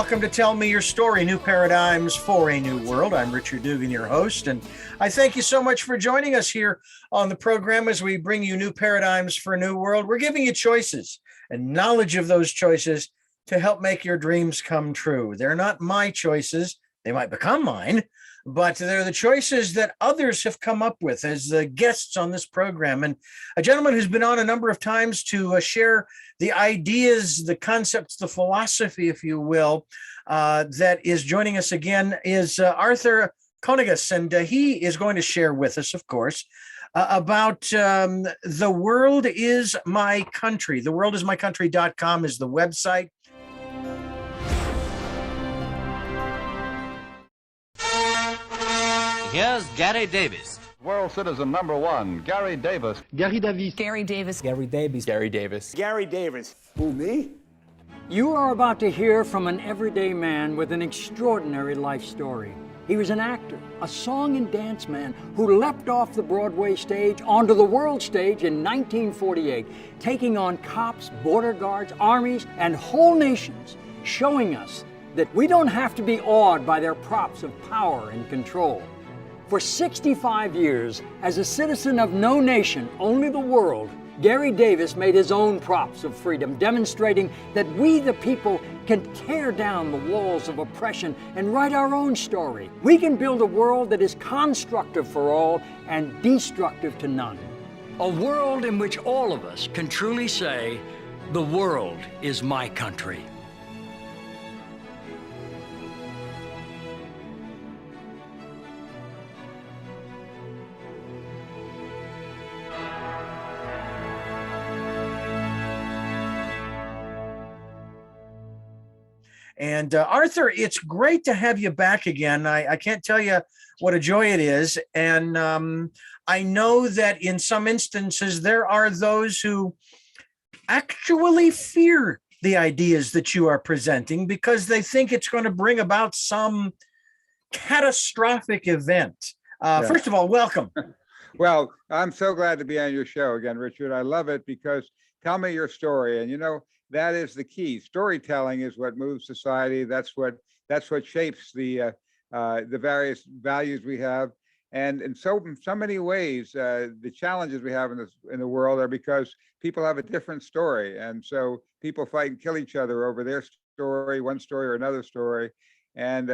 Welcome to Tell Me Your Story, New Paradigms for a New World. I'm Richard Dugan, your host, and I thank you so much for joining us here on the program as we bring you new paradigms for a new world. We're giving you choices and knowledge of those choices to help make your dreams come true. They're not my choices. They might become mine, but they're the choices that others have come up with as the guests on this program. And a gentleman who's been on a number of times to share the ideas, the concepts, the philosophy, if you will, that is joining us again is Arthur Kanegis. And he is going to share with us, of course, about The World is My Country. TheWorldIsMyCountry.com is the website. Here's Gary Davis. World citizen number one, Gary Davis. Gary Davis. Gary Davis. Gary Davis. Gary Davis. Gary Davis. Who, me? You are about to hear from an everyday man with an extraordinary life story. He was an actor, a song and dance man who leapt off the Broadway stage onto the world stage in 1948, taking on cops, border guards, armies, and whole nations, showing us that we don't have to be awed by their props of power and control. For 65 years, as a citizen of no nation, only the world, Gary Davis made his own props of freedom, demonstrating that we, the people, can tear down the walls of oppression and write our own story. We can build a world that is constructive for all and destructive to none. A world in which all of us can truly say, the world is my country. And Arthur, it's great to have you back again. I can't tell you what a joy it is. And I know that in some instances, there are those who actually fear the ideas that you are presenting because they think it's going to bring about some catastrophic event. First of all, welcome. Well, I'm so glad to be on your show again, Richard. I love it because tell me your story. And, you know, that is the key. Storytelling is what moves society. That's what shapes the various values we have. And in so many ways, the challenges we have in the world are because people have a different story. And so people fight and kill each other over their story, one story or another story. And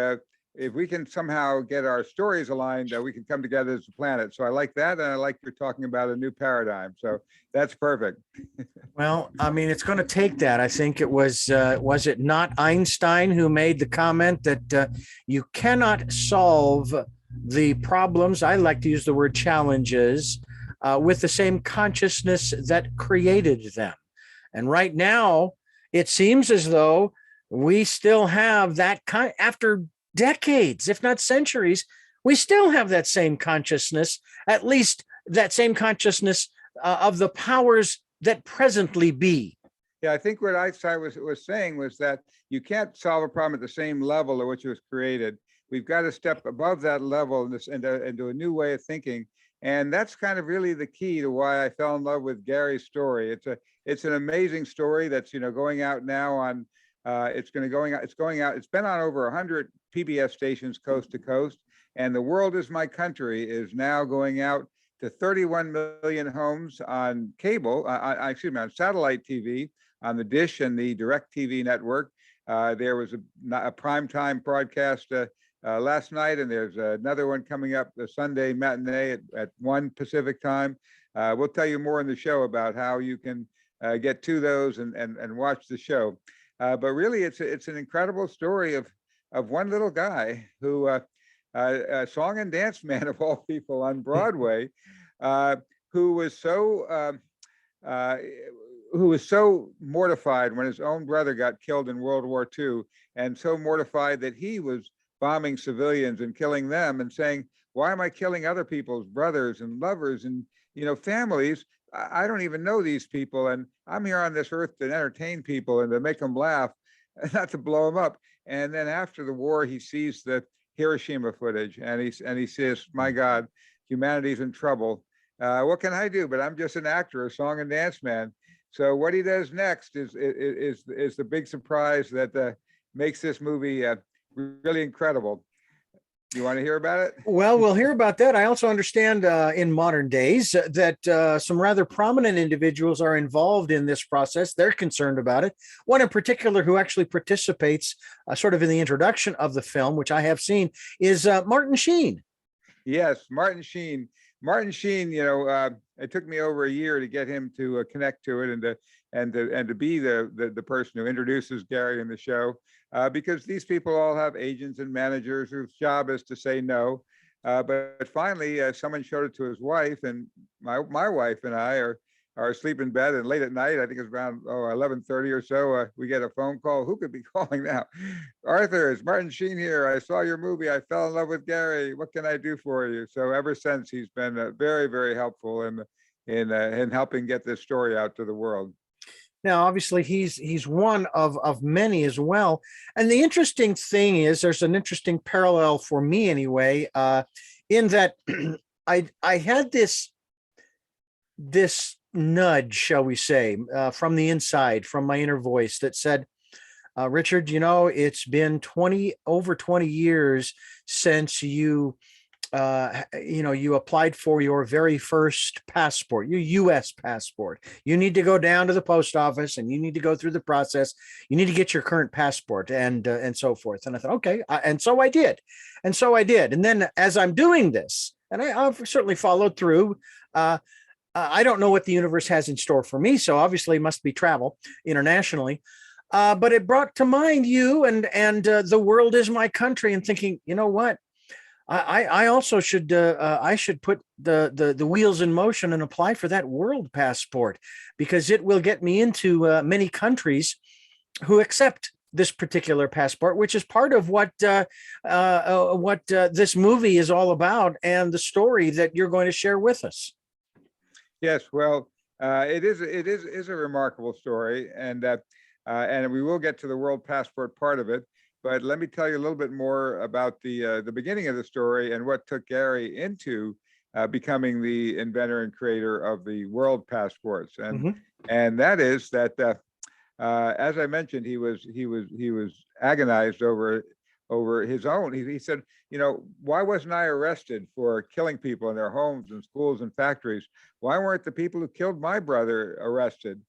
if we can somehow get our stories aligned, we can come together as a planet. So I like that. And I like you're talking about a new paradigm. So that's perfect. Well, I mean, it's going to take that. I think it was it not Einstein who made the comment that you cannot solve the problems, I like to use the word challenges, with the same consciousness that created them. And right now, it seems as though we still have that after decades, if not centuries, we still have that same consciousness, at least that same consciousness of the powers that presently be. Yeah, I think what Einstein was saying was that you can't solve a problem at the same level at which it was created. We've got to step above that level into a new way of thinking. And that's kind of really the key to why I fell in love with Gary's story. It's an amazing story that's, you know, going out now on it's been on over 100 PBS stations coast to coast, and The World is My Country is now going out to 31 million homes on cable, on satellite TV, on the Dish and the Direct TV network. There was a primetime broadcast last night, and there's another one coming up, the Sunday matinee at 1 Pacific time. We'll tell you more in the show about how you can get to those and watch the show. But really, it's an incredible story of one little guy who, a song and dance man of all people on Broadway, who was so mortified when his own brother got killed in World War II, and so mortified that he was bombing civilians and killing them, and saying, "Why am I killing other people's brothers and lovers and families? I don't even know these people, and I'm here on this earth to entertain people and to make them laugh, not to blow them up." And then after the war, he sees the Hiroshima footage, and he says, "My God, humanity's in trouble. What can I do? But I'm just an actor, a song and dance man." So what he does next is the big surprise that makes this movie really incredible. You want to hear about it? Well, we'll hear about that. I also understand in modern days that some rather prominent individuals are involved in this process. They're concerned about it. One in particular who actually participates sort of in the introduction of the film, which I have seen, is Martin Sheen. Yes, Martin Sheen. Martin Sheen, it took me over a year to get him to connect to it and to be the person who introduces Gary in the show, because these people all have agents and managers whose job is to say no. But finally, someone showed it to his wife, and my wife and I are asleep in bed, and late at night, I think it's around 11:30 or so, we get a phone call. Who could be calling now? Arthur, it's Martin Sheen here. I saw your movie. I fell in love with Gary. What can I do for you? So ever since, he's been very, very helpful in helping get this story out to the world. Now, obviously, he's one of many as well. And the interesting thing is, there's an interesting parallel for me anyway, in that I had this nudge, shall we say, from the inside, from my inner voice that said, Richard, it's been over 20 years since you applied for your very first passport, your U.S. passport. You need to go down to the post office and you need to go through the process. You need to get your current passport and so forth. And I thought, okay. And so I did. And then as I'm doing this, and I've certainly followed through, I don't know what the universe has in store for me. So obviously it must be travel internationally. But it brought to mind you and the world is my country, and thinking, you know what? I also should put the wheels in motion and apply for that world passport, because it will get me into many countries who accept this particular passport, which is part of what this movie is all about, and the story that you're going to share with us. Yes, well, it is a remarkable story, and we will get to the world passport part of it. But let me tell you a little bit more about the beginning of the story and what took Gary into becoming the inventor and creator of the world passports. And that is that, as I mentioned, he was agonized over his own. He said, why wasn't I arrested for killing people in their homes and schools and factories? Why weren't the people who killed my brother arrested?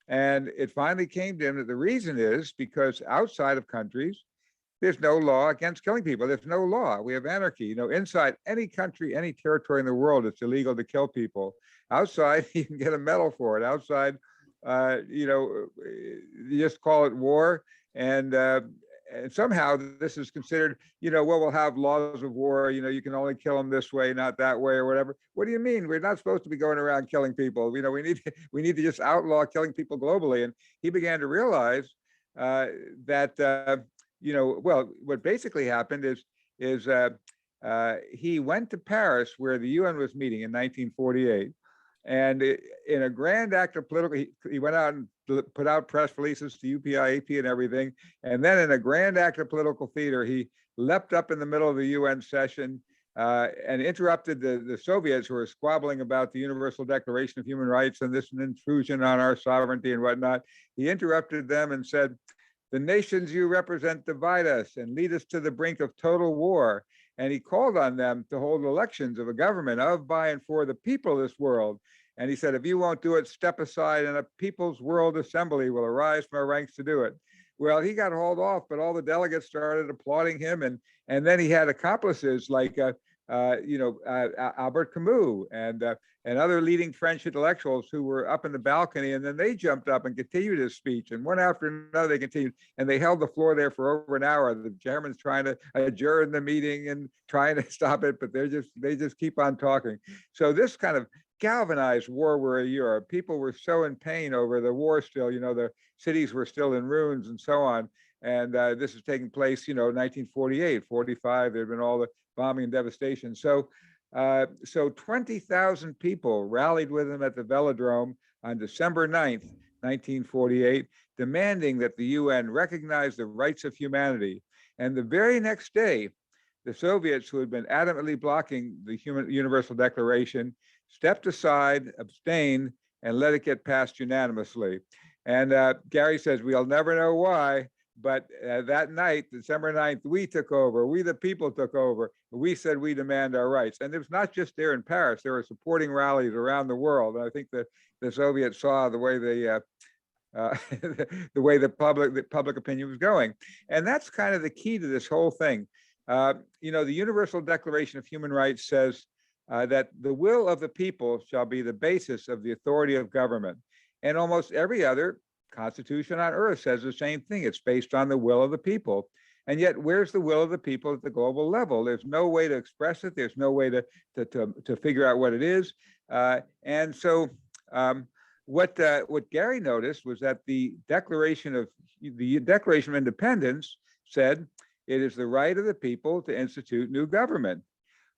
And it finally came to him that the reason is because outside of countries, there's no law against killing people. There's no law. We have anarchy. Inside any country, any territory in the world, it's illegal to kill people. Outside, you can get a medal for it. Outside, you just call it war. And somehow this is considered, we'll have laws of war. You can only kill them this way, not that way, or whatever. What do you mean? We're not supposed to be going around killing people. We need to just outlaw killing people globally. And he began to realize that. What basically happened is he went to Paris, where the UN was meeting in 1948, and in a grand act of political, he went out and put out press releases to UPI, AP, and everything, and then in a grand act of political theater, he leapt up in the middle of the UN session and interrupted the Soviets, who were squabbling about the Universal Declaration of Human Rights and this an intrusion on our sovereignty and whatnot. He interrupted them and said, "The nations you represent divide us and lead us to the brink of total war." And he called on them to hold elections of a government of, by, and for the people of this world. And he said, if you won't do it, step aside, and a People's World Assembly will arise from our ranks to do it. Well, he got hauled off, but all the delegates started applauding him. And then he had accomplices like Albert Camus and other leading French intellectuals who were up in the balcony, and then they jumped up and continued his speech, and one after another they continued, and they held the floor there for over an hour. The Germans trying to adjourn the meeting and trying to stop it, but they just keep on talking. So this kind of galvanized war-weary Europe. People were so in pain over the war still, the cities were still in ruins and so on. And this is taking place, 1948, 45, there'd been all the bombing and devastation. So 20,000 people rallied with him at the Velodrome on December 9th, 1948, demanding that the UN recognize the rights of humanity. And the very next day, the Soviets, who had been adamantly blocking the Universal Declaration, stepped aside, abstained, and let it get passed unanimously. And Gary says, we'll never know why, But that night, December 9th, we took over. We, the people, took over. We said we demand our rights. And it was not just there in Paris. There were supporting rallies around the world. And I think that the Soviets saw the way the public opinion was going. And that's kind of the key to this whole thing. The Universal Declaration of Human Rights says that the will of the people shall be the basis of the authority of government. And almost every other constitution on earth says the same thing. It's based on the will of the people. And yet, where's the will of the people at the global level? There's no way to express it. There's no way to figure out what it is. And so what Gary noticed was that the Declaration of Independence said it is the right of the people to institute new government.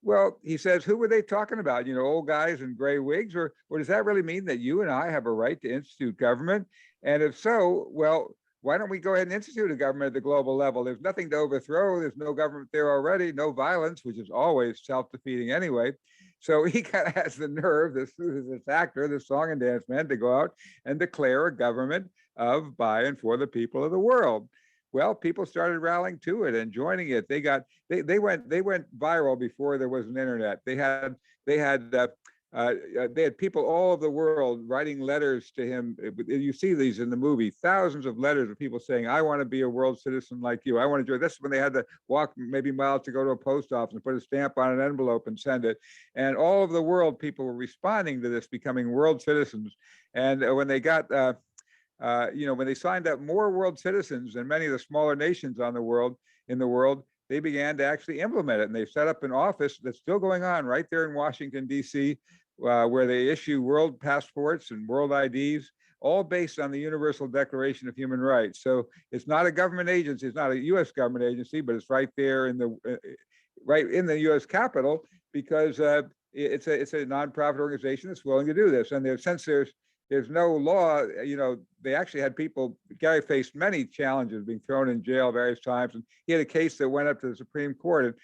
Well, he says, who were they talking about? Old guys in gray wigs, or does that really mean that you and I have a right to institute government? And if so, well, why don't we go ahead and institute a government at the global level? There's nothing to overthrow. There's no government there already, no violence, which is always self-defeating anyway. So he kind of has the nerve, this actor, this song and dance man, to go out and declare a government of, by, and for the people of the world. Well, people started rallying to it and joining it. They went viral before there was an internet. They had people all over the world writing letters to him. You see these in the movie, thousands of letters of people saying, I want to be a world citizen like you. I want to join. This is when they had to walk maybe miles to go to a post office and put a stamp on an envelope and send it. And all over the world, people were responding to this, becoming world citizens. And when they got, when they signed up more world citizens than many of the smaller nations in the world, they began to actually implement it. And they've set up an office that's still going on right there in Washington, D.C., where they issue world passports and world IDs, all based on the Universal Declaration of Human Rights. So it's not a government agency, it's not a U.S. government agency, but it's right there in the U.S. Capitol, because it's a nonprofit organization that's willing to do this. And since there's no law, they actually had people, Gary faced many challenges, being thrown in jail various times. And he had a case that went up to the Supreme Court. And,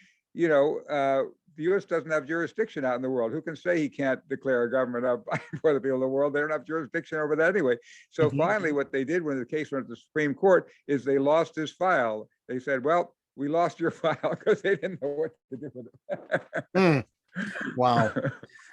the U.S. doesn't have jurisdiction out in the world. Who can say he can't declare a government of for the people of the world? They don't have jurisdiction over that anyway. So finally, what they did when the case went to the Supreme Court is they lost his file. They said, well, we lost your file, because they didn't know what to do with it. Wow.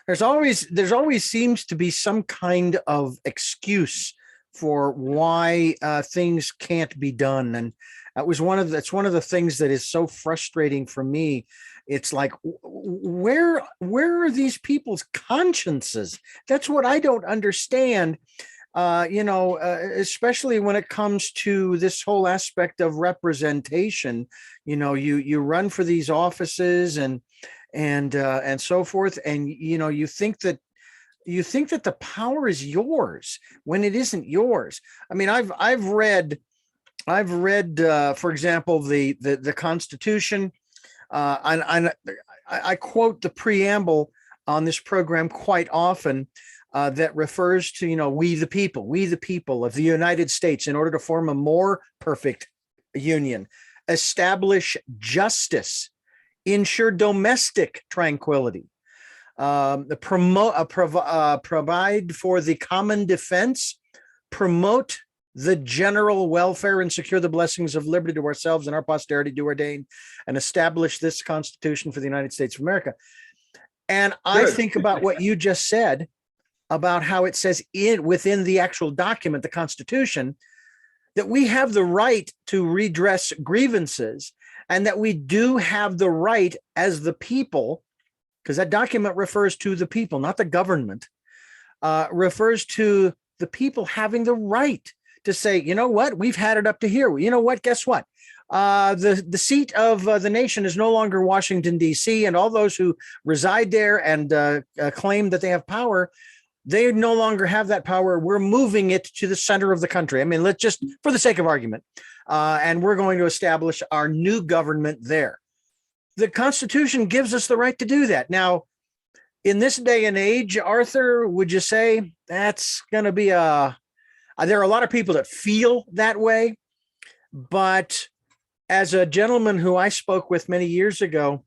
There's always seems to be some kind of excuse for why things can't be done. And that's one of the things that is so frustrating for me. It's like, where are these people's consciences? That's what I don't understand. Especially when it comes to this whole aspect of representation. You run for these offices and so forth, and you think that the power is yours when it isn't yours. I mean, I've read, for example, the Constitution. I quote the preamble on this program quite often, that refers to, we the people of the United States, in order to form a more perfect union, establish justice, ensure domestic tranquility, provide for the common defense, promote the general welfare, and secure the blessings of liberty to ourselves and our posterity do ordain, and establish this Constitution for the United States of America. And I think about what you just said about how it says within the actual document, the Constitution, that we have the right to redress grievances, and that we do have the right as the people, because that document refers to the people, not the government, refers to the people having the right to say, you know what, we've had it up to here. You know what, guess what? The seat of the nation is no longer Washington, D.C., and all those who reside there and claim that they have power, they no longer have that power. We're moving it to the center of the country. I mean, let's just, for the sake of argument, and we're going to establish our new government there. The Constitution gives us the right to do that. Now, in this day and age, Arthur, would you say that's going to be there are a lot of people that feel that way, but as a gentleman who I spoke with many years ago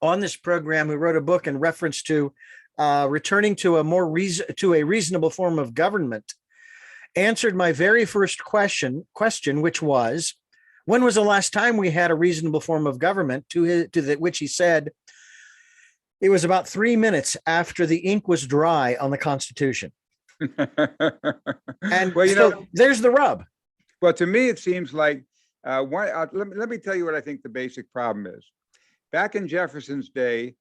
on this program, who wrote a book in reference to returning to a reasonable form of government, answered my very first question, which was, When was the last time we had a reasonable form of government? Which he said it was about 3 minutes after the ink was dry on the Constitution. And Well, there's the rub. well, to me, it seems like let me tell you what I think the basic problem is. Back in Jefferson's day,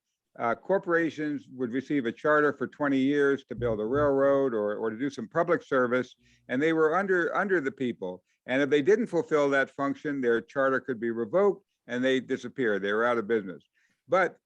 corporations would receive a charter for 20 years to build a railroad or to do some public service, and they were under the people. And if they didn't fulfill that function, their charter could be revoked and they disappeared. They were out of business. But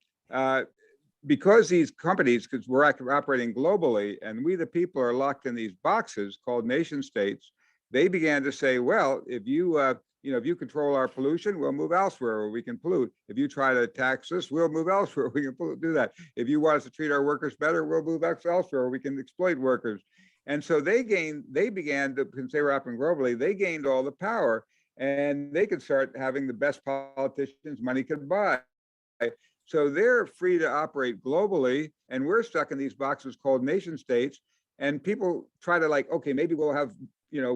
because these companies, because we're operating globally, and we the people are locked in these boxes called nation states, they began to say, well, if you control our pollution, we'll move elsewhere where we can pollute. If you try to tax us, we'll move elsewhere we can do that. If you want us to treat our workers better, we'll move elsewhere where we can exploit workers. And so they began to, since they were operating globally, they gained all the power, and they could start having the best politicians money could buy. So they're free to operate globally, and we're stuck in these boxes called nation states. And people try to okay, maybe we'll have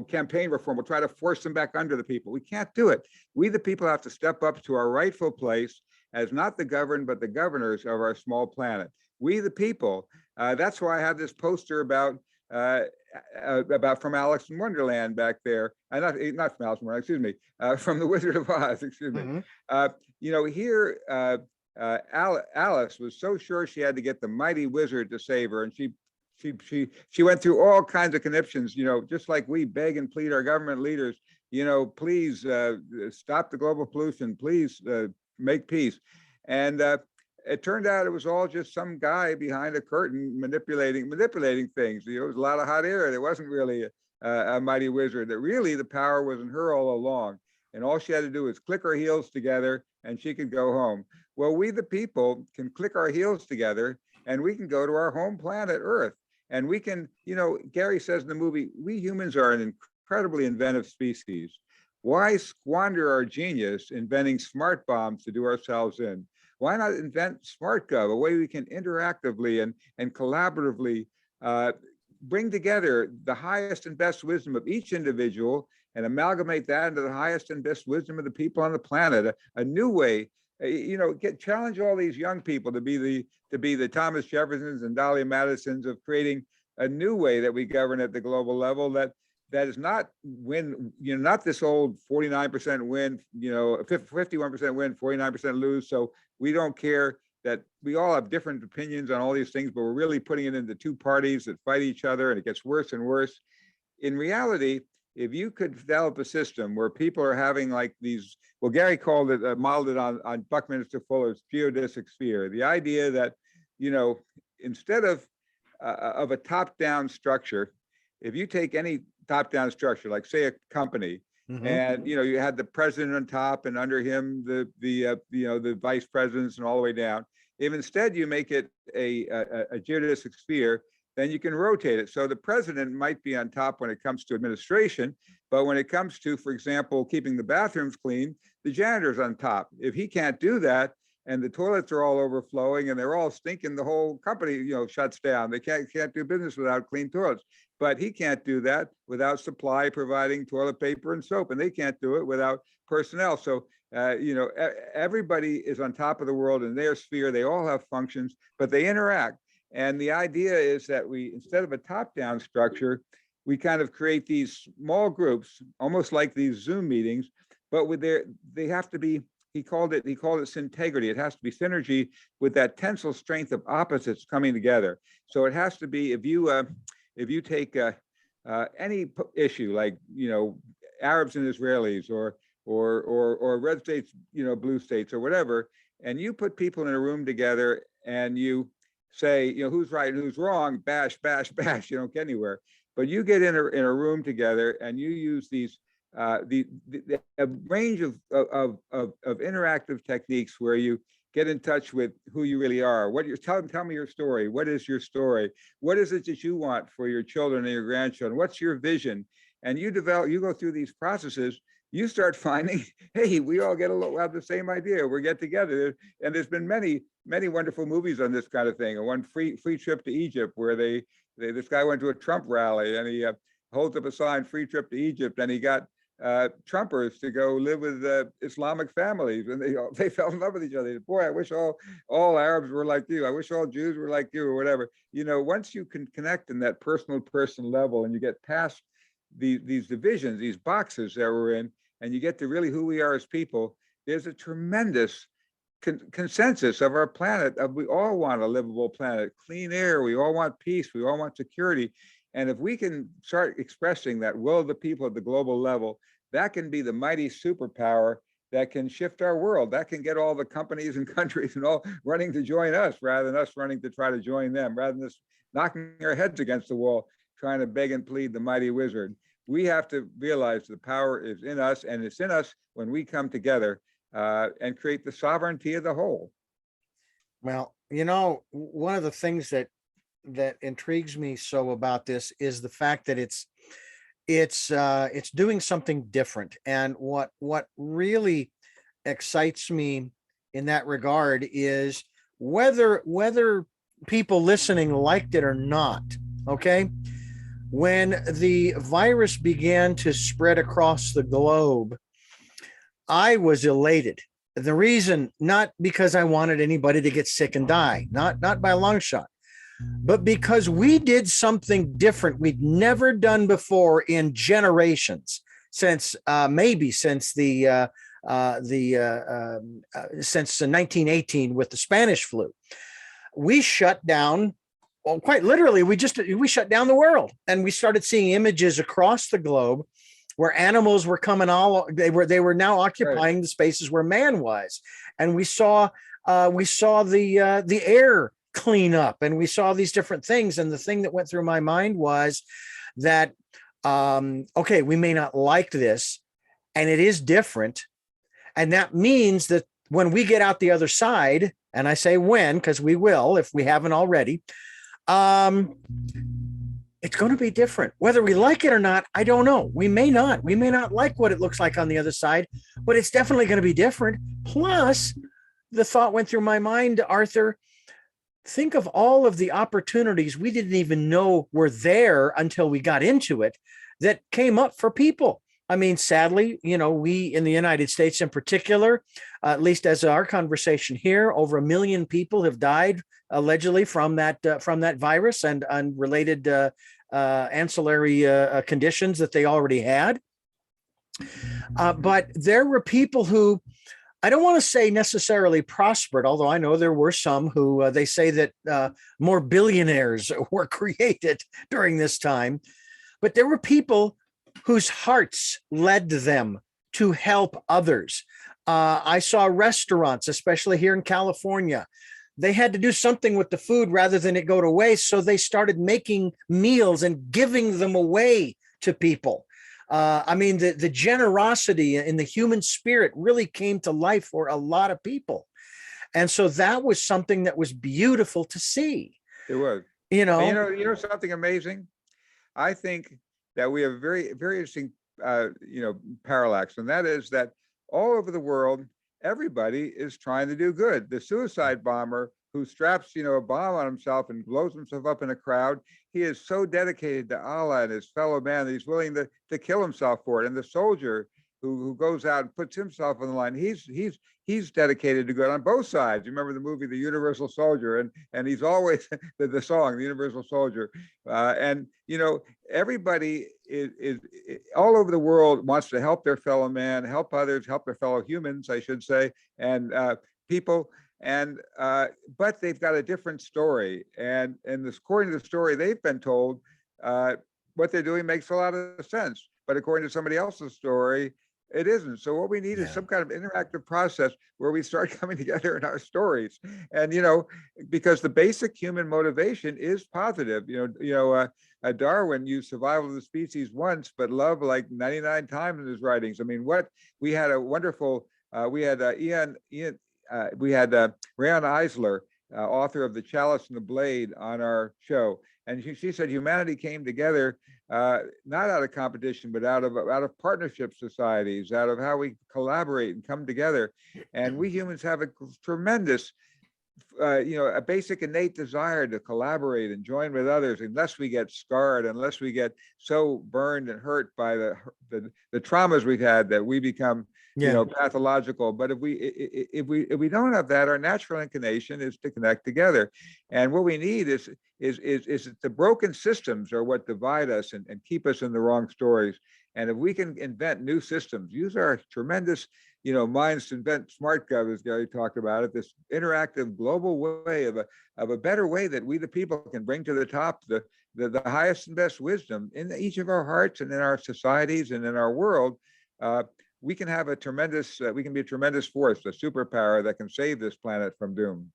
campaign reform. We'll try to force them back under the people. We can't do it. We, the people, have to step up to our rightful place as not the governed, but the governors of our small planet. We, the people. That's why I have this poster about from Alice in Wonderland back there. Not from Alice in Wonderland, excuse me, from the Wizard of Oz, excuse me. Here, Alice was so sure she had to get the mighty wizard to save her, and she went through all kinds of conniptions, just like we beg and plead our government leaders, please stop the global pollution, please make peace. And it turned out it was all just some guy behind a curtain manipulating things. There was a lot of hot air. There wasn't really a mighty wizard. That really the power was in her all along. And all she had to do was click her heels together and she could go home. Well, we the people can click our heels together and we can go to our home planet Earth. And we can, Gary says in the movie, we humans are an incredibly inventive species. Why squander our genius inventing smart bombs to do ourselves in? Why not invent SmartGov, a way we can interactively and collaboratively bring together the highest and best wisdom of each individual and amalgamate that into the highest and best wisdom of the people on the planet, a new way, challenge all these young people to be the Thomas Jeffersons and Dahlia Madisons of creating a new way that we govern at the global level that is not not this old 49% win, 51% win, 49% lose. So we don't care that we all have different opinions on all these things, but we're really putting it into two parties that fight each other, and it gets worse and worse. In reality, if you could develop a system where people are having these, well, Gary called it, modeled it on Buckminster Fuller's geodesic sphere, the idea that, instead of a top-down structure, if you take any top-down structure, like say a company, and you had the president on top, and under him the vice presidents, and all the way down. If instead you make it a geodesic sphere, then you can rotate it. So the president might be on top when it comes to administration, but when it comes to, for example, keeping the bathrooms clean, the janitor's on top. If he can't do that, and the toilets are all overflowing and they're all stinking, the whole company, shuts down. They can't do business without clean toilets. But he can't do that without supply providing toilet paper and soap, and they can't do it without personnel. So, everybody is on top of the world in their sphere. They all have functions, but they interact. And the idea is that we, instead of a top-down structure, we kind of create these small groups, almost like these Zoom meetings, but they have to be, he called it syntegrity. It has to be synergy with that tensile strength of opposites coming together. So it has to be, if you take any issue like Arabs and Israelis or red states, blue states or whatever, and you put people in a room together and you say, who's right and who's wrong, bash, bash, bash, you don't get anywhere. But you get in a room together and you use these a range of interactive techniques where you get in touch with who you really are. Tell me your story. What is your story? What is it that you want for your children and your grandchildren? What's your vision? And you go through these processes, you start finding, hey, we all have the same idea. We get together. And there's been many, many wonderful movies on this kind of thing. One free trip to Egypt, where this guy went to a Trump rally and he holds up a sign, free trip to Egypt. And he got Trumpers to go live with Islamic families, and they fell in love with each other. Boy, I wish all Arabs were like you. I wish all Jews were like you, or whatever. Once you can connect in that personal person level, and you get past these divisions, these boxes that we're in, and you get to really who we are as people, there's a tremendous consensus of our planet. We all want a livable planet, clean air. We all want peace. We all want security. And if we can start expressing that will of the people at the global level, that can be the mighty superpower that can shift our world. That can get all the companies and countries and all running to join us, rather than us running to try to join them, rather than us knocking our heads against the wall, trying to beg and plead the mighty wizard. We have to realize the power is in us, and it's in us when we come together and create the sovereignty of the whole. Well, one of the things that intrigues me so about this is the fact that it's doing something different. And what really excites me in that regard is whether people listening liked it or not. Okay. When the virus began to spread across the globe, I was elated. The reason, not because I wanted anybody to get sick and die, not by a long shot, but because we did something different we'd never done before in generations, since since 1918 with the Spanish flu. We shut down, well, quite literally, we shut down the world, and we started seeing images across the globe where animals were coming they were now occupying Right. the spaces where man was. And we saw the air clean up, and we saw these different things. And the thing that went through my mind was that, okay, we may not like this, and it is different. And that means that when we get out the other side, and I say when, because we will, if we haven't already, it's going to be different. Whether we like it or not, I don't know. We may not like what it looks like on the other side, but it's definitely going to be different. Plus, the thought went through my mind, Arthur, think of all of the opportunities we didn't even know were there until we got into it that came up for people. I mean, sadly, we in the United States in particular, at least as our conversation here, over 1 million people have died allegedly from that virus and related ancillary conditions that they already had. But there were people who, I don't want to say necessarily prospered, although I know there were some who they say that more billionaires were created during this time. But there were people whose hearts led them to help others. I saw restaurants, especially here in California. They had to do something with the food rather than it go to waste. So they started making meals and giving them away to people. I mean, the generosity in the human spirit really came to life for a lot of people. And so that was something that was beautiful to see. It was. You know, Something amazing. I think that we have a very, very interesting, parallax, and that is that all over the world, everybody is trying to do good. The suicide bomber who straps, a bomb on himself and blows himself up in a crowd, he is so dedicated to Allah and his fellow man that he's willing to kill himself for it. And the soldier who goes out and puts himself on the line, he's dedicated to good on both sides. You remember the movie The Universal Soldier, and he's always the song The Universal Soldier, and everybody is all over the world wants to help their fellow man, help others, help their fellow humans, I should say, and people. And but they've got a different story, and according to the story they've been told, what they're doing makes a lot of sense. But according to somebody else's story, it isn't. So what we need is some kind of interactive process where we start coming together in our stories, and because the basic human motivation is positive. Darwin used survival of the species once, but love like 99 times in his writings. I mean, we had a wonderful, we had Rayon Eisler, author of The Chalice and the Blade, on our show. And she said humanity came together, not out of competition, but out of partnership societies, out of how we collaborate and come together. And we humans have a tremendous a basic innate desire to collaborate and join with others, unless we get scarred, unless we get so burned and hurt by the traumas we've had that we become, Yeah. pathological. But if we don't have that, our natural inclination is to connect together. And what we need is the broken systems are what divide us and keep us in the wrong stories. And if we can invent new systems, use our tremendous minds to invent smart gov, as Gary talked about it, this interactive global way of a better way that we the people can bring to the top the highest and best wisdom in each of our hearts and in our societies and in our world. We can have we can be a tremendous force, a superpower that can save this planet from doom.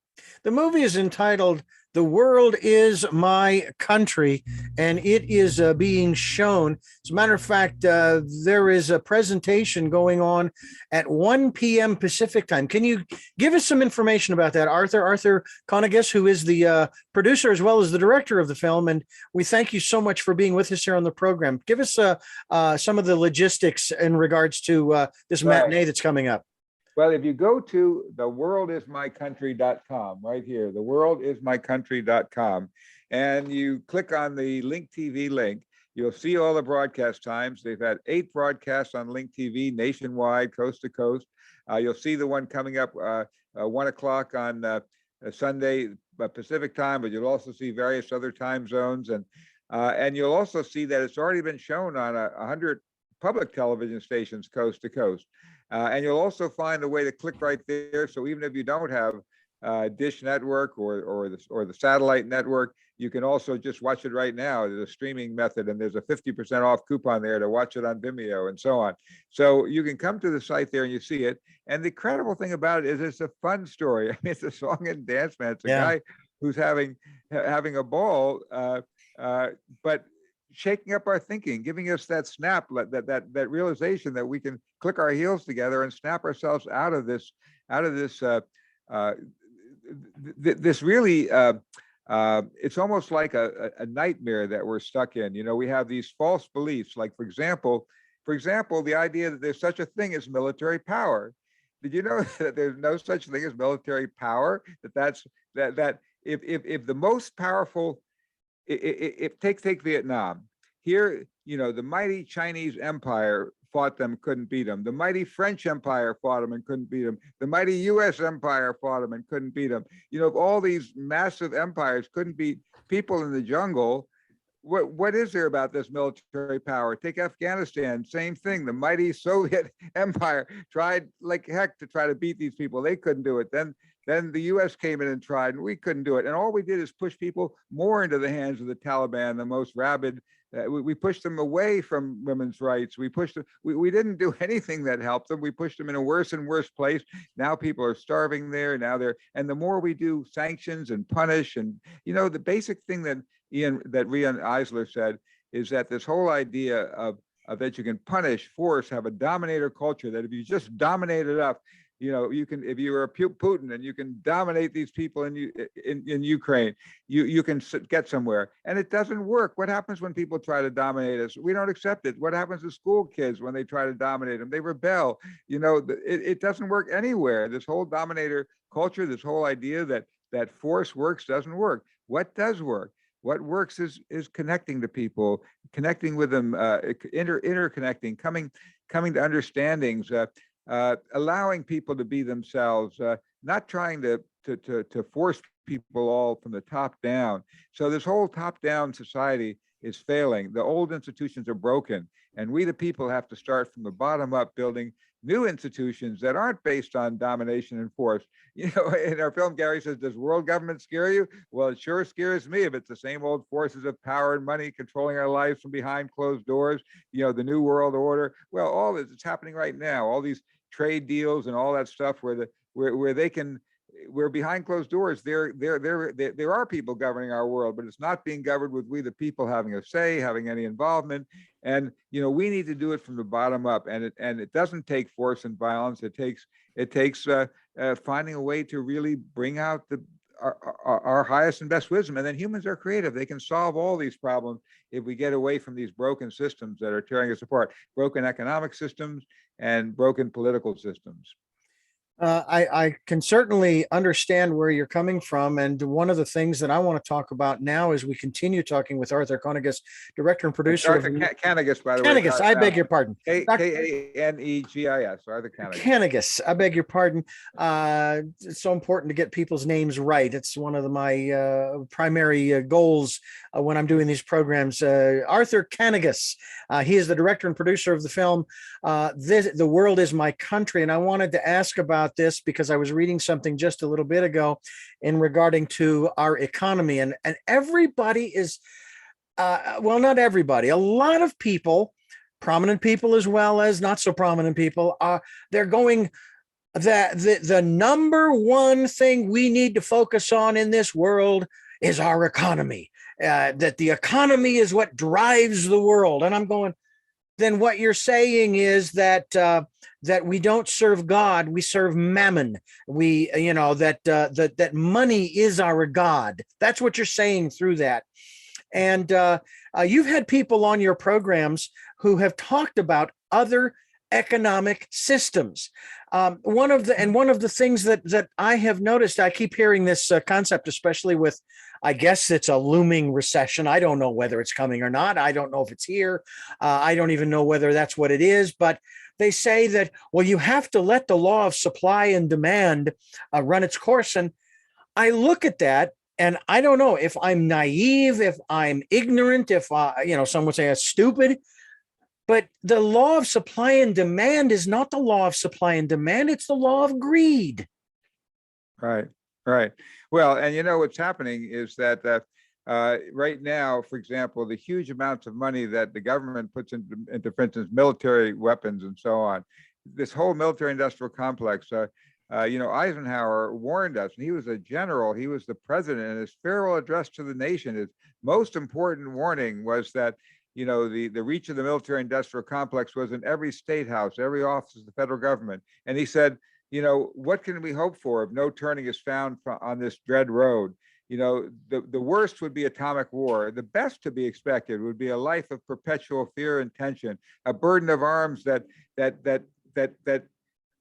The movie is entitled "The World Is My Country," and it is being shown. As a matter of fact, there is a presentation going on at 1 p.m. Pacific time. Can you give us some information about that, Arthur Kanegis, who is the producer as well as the director of the film? And we thank you so much for being with us here on the program. Give us some of the logistics in regards to this matinee that's coming up. Well, if you go to theworldismycountry.com, right here, theworldismycountry.com, and you click on the Link TV link, you'll see all the broadcast times. They've had 8 broadcasts on Link TV nationwide, coast to coast. You'll see the one coming up 1 o'clock on Sunday Pacific time, but you'll also see various other time zones. And you'll also see that it's already been shown on 100 public television stations coast to coast. And you'll also find a way to click right there. So even if you don't have Dish Network or the satellite network, you can also just watch it right now. There's a streaming method, and there's a 50% off coupon there to watch it on Vimeo and so on. So you can come to the site there and you see it. And the incredible thing about it is it's a fun story. I mean, it's a song and dance, man. It's a guy who's having a ball, but shaking up our thinking, giving us that snap, that realization that we can click our heels together and snap ourselves out of this really. It's almost like a nightmare that we're stuck in. We have these false beliefs, like for example, the idea that there's such a thing as military power. Did you know that there's no such thing as military power? That if the most powerful, take Vietnam. Here, the mighty Chinese Empire fought them, couldn't beat them. The mighty French Empire fought them and couldn't beat them. The mighty US Empire fought them and couldn't beat them. If all these massive empires couldn't beat people in the jungle, what is there about this military power? Take Afghanistan, same thing. The mighty Soviet Empire tried like heck to try to beat these people. They couldn't do it. Then the US came in and tried, and we couldn't do it. And all we did is push people more into the hands of the Taliban, the most rabid. We pushed them away from women's rights. We pushed them. We didn't do anything that helped them. We pushed them in a worse and worse place. Now people are starving there. And the more we do sanctions and punish, and the basic thing that Rian Eisler said is that this whole idea of that you can punish, force, have a dominator culture, that if you just dominate enough, you can, if you are Putin and you can dominate these people in Ukraine, you can get somewhere. And it doesn't work. What happens when people try to dominate us? We don't accept it. What happens to school kids when they try to dominate them? They rebel. It doesn't work anywhere. This whole dominator culture, this whole idea that force works, doesn't work. What does work? What works is connecting to people, connecting with them, interconnecting, coming to understandings, allowing people to be themselves, not trying to force people all from the top down. So this whole top-down society is failing. The old institutions are broken, and we the people have to start from the bottom up, building new institutions that aren't based on domination and force. In our film, Gary says, does world government scare you? Well, it sure scares me if it's the same old forces of power and money controlling our lives from behind closed doors, the new world order. Well, all this is happening right now, all these trade deals and all that stuff where behind closed doors, there are people governing our world, but it's not being governed with we the people having a say, having any involvement. And we need to do it from the bottom up, and it doesn't take force and violence. It takes finding a way to really bring out our highest and best wisdom. And then humans are creative. They can solve all these problems if we get away from these broken systems that are tearing us apart, broken economic systems and broken political systems. I can certainly understand where you're coming from. And one of the things that I want to talk about now as we continue talking with Arthur Kanegis, director and producer of Dr. Kanegis, by the way. Kanegis, I beg your pardon. Kanegis, Arthur Kanegis. Kanegis, I beg your pardon. It's so important to get people's names right. It's one of my primary goals when I'm doing these programs. Arthur Kanegis, he is the director and producer of the film The World Is My Country. And I wanted to ask about this because I was reading something just a little bit ago in regarding to our economy. And everybody is, well, not everybody, a lot of people, prominent people as well as not so prominent people, they're going that the number one thing we need to focus on in this world is our economy, that the economy is what drives the world. And I'm going, then what you're saying is that that we don't serve God, we serve mammon. We, that money is our God. That's what you're saying through that. And you've had people on your programs who have talked about other economic systems. One of the things that I have noticed, I keep hearing this concept, especially with, I guess it's a looming recession. I don't know whether it's coming or not. I don't know if it's here. I don't even know whether that's what it is. But they say that, well, you have to let the law of supply and demand run its course. And I look at that and I don't know if I'm naive, if I'm ignorant, if some would say I'm stupid. But the law of supply and demand is not the law of supply and demand. It's the law of greed. Right, right. Well, and what's happening is that right now, for example, the huge amounts of money that the government puts into, for instance, military weapons and so on, this whole military-industrial complex, Eisenhower warned us, and he was a general, he was the president, and his farewell address to the nation, his most important warning was that the reach of the military industrial complex was in every state house, every office of the federal government. And he said, what can we hope for if no turning is found on this dread road? The worst would be atomic war. The best to be expected would be a life of perpetual fear and tension, a burden of arms that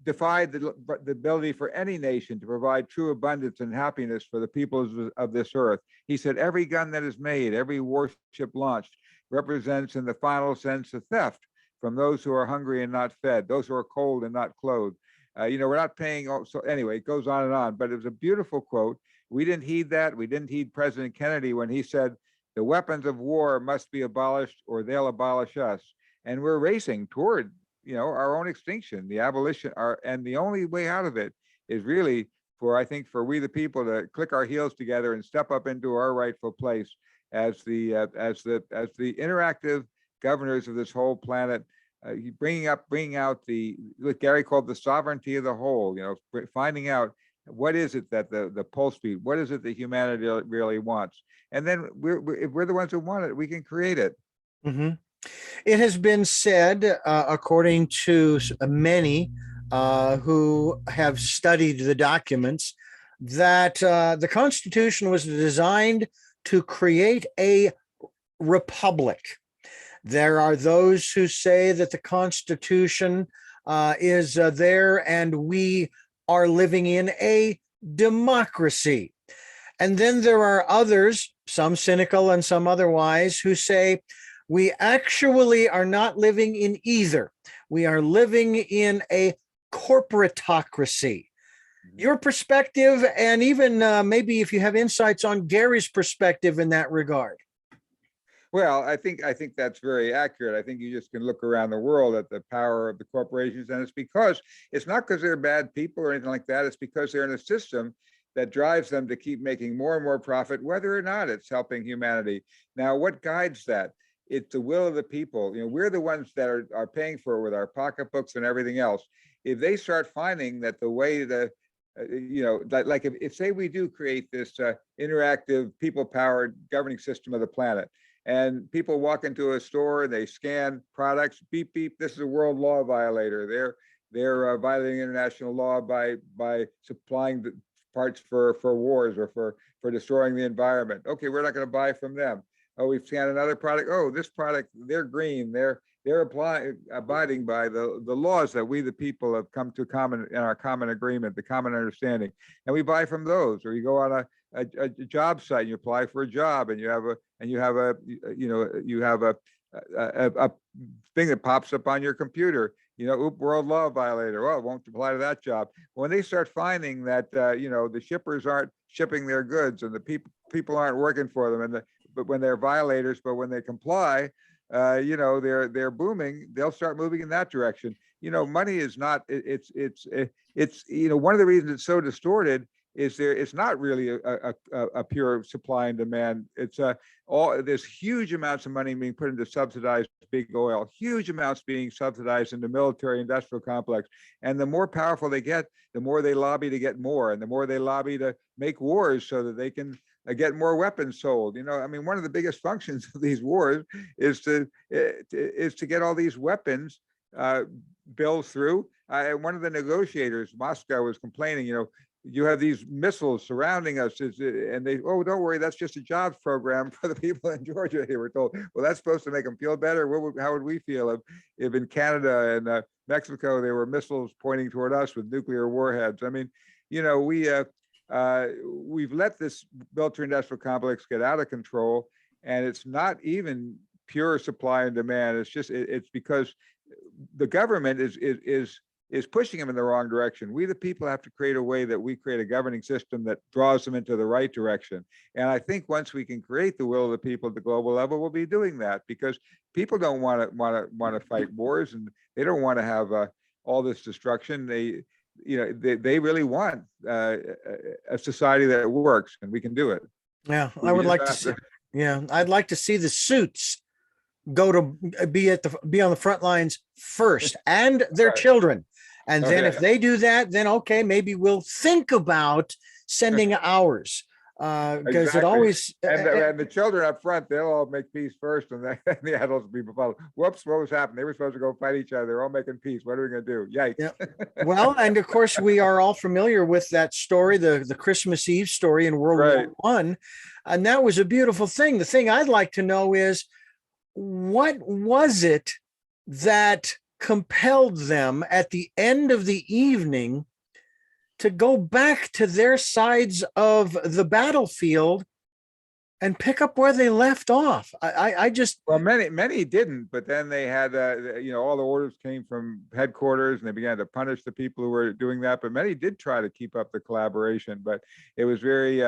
defied the ability for any nation to provide true abundance and happiness for the peoples of this earth. He said, every gun that is made, every warship launched, represents in the final sense a theft from those who are hungry and not fed, those who are cold and not clothed. We're not paying. So anyway, it goes on and on, but it was a beautiful quote. We didn't heed that. We didn't heed President Kennedy when he said, the weapons of war must be abolished or they'll abolish us. And we're racing toward, our own extinction, the abolition, and the only way out of it is really for we the people to click our heels together and step up into our rightful place as the interactive governors of this whole planet, bringing out what Gary called the sovereignty of the whole. Finding out what is it that the pulse beat, what is it that humanity really wants, and then if we're the ones who want it, we can create it. Mm-hmm. It has been said, according to many who have studied the documents, that the Constitution was designed to create a republic. There are those who say that the Constitution is there and we are living in a democracy. And then there are others, some cynical and some otherwise, who say we actually are not living in either. We are living in a corporatocracy. Your perspective, and even maybe if you have insights on Gary's perspective in that regard. Well, I think that's very accurate. I think you just can look around the world at the power of the corporations, and it's not because they're bad people or anything like that. It's because they're in a system that drives them to keep making more and more profit, whether or not it's helping humanity. Now, what guides that? It's the will of the people. We're the ones that are paying for it with our pocketbooks and everything else. If they start finding that the way like if say we do create this interactive, people-powered governing system of the planet, and people walk into a store, they scan products, beep beep, this is a world law violator. They're violating international law by supplying the parts for wars or for destroying the environment. Okay, we're not going to buy from them. Oh, we've scanned another product. Oh, this product, they're green, they're they're abiding by the laws that we, the people, have come to in our common agreement, the common understanding, and we buy from those. Or you go on a job site, and you apply for a job, and you have a thing that pops up on your computer. World law violator. Well, it won't apply to that job. When they start finding that the shippers aren't shipping their goods, and the people aren't working for them, but when they're violators, but when they comply, they're booming. They'll start moving in that direction. Money is not. It's one of the reasons it's so distorted is it's not really a pure supply and demand. It's there's huge amounts of money being put into subsidized big oil, huge amounts being subsidized in the military industrial complex. And the more powerful they get, the more they lobby to get more, and the more they lobby to make wars so that they can get more weapons sold. One of the biggest functions of these wars is to get all these weapons bills through. One of the negotiators, Moscow, was complaining, you have these missiles surrounding us, and don't worry, that's just a jobs program for the people in Georgia. They were told, well, that's supposed to make them feel better. How would we feel if in Canada and Mexico there were missiles pointing toward us with nuclear warheads? We've let this military industrial complex get out of control, and it's not even pure supply and demand. It's because the government is pushing them in the wrong direction. We, the people, have to create a way that we create a governing system that draws them into the right direction. And I think once we can create the will of the people at the global level, we'll be doing that, because people don't want to fight wars, and they don't want to have all this destruction. They really want a society that works, and we can do it. Yeah, I would like to see. Yeah, I'd like to see the suits go to be on the front lines first, and their children. And then if they do that, then okay, maybe we'll think about sending ours. Because it always and the children up front, they'll all make peace first, and the adults will be followed. Whoops, what was happening? They were supposed to go fight each other. They're all making peace. What are we going to do? Yikes. Yeah. Well, and of course we are all familiar with that story, the Christmas Eve story in World War I, and that was a beautiful thing. The thing I'd like to know is, what was it that compelled them at the end of the evening to go back to their sides of the battlefield and pick up where they left off? Many didn't, but then they had all the orders came from headquarters, and they began to punish the people who were doing that. But many did try to keep up the collaboration, but it was very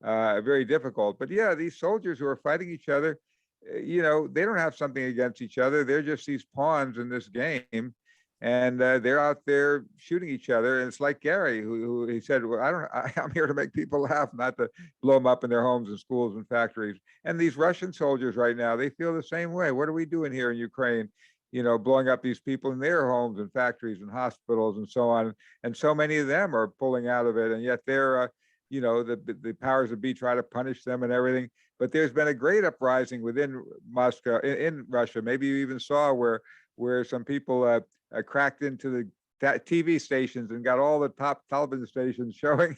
very difficult. But yeah, these soldiers who are fighting each other, they don't have something against each other. They're just these pawns in this game, and they're out there shooting each other. And it's like Gary, who he said, well, I'm here to make people laugh, not to blow them up in their homes and schools and factories. And these Russian soldiers right now, they feel the same way. What are we doing here in Ukraine? Blowing up these people in their homes and factories and hospitals and so on. And so many of them are pulling out of it. And yet they're, the powers that be try to punish them and everything. But there's been a great uprising within Moscow, in Russia. Maybe you even saw where some people cracked into the TV stations and got all the top television stations showing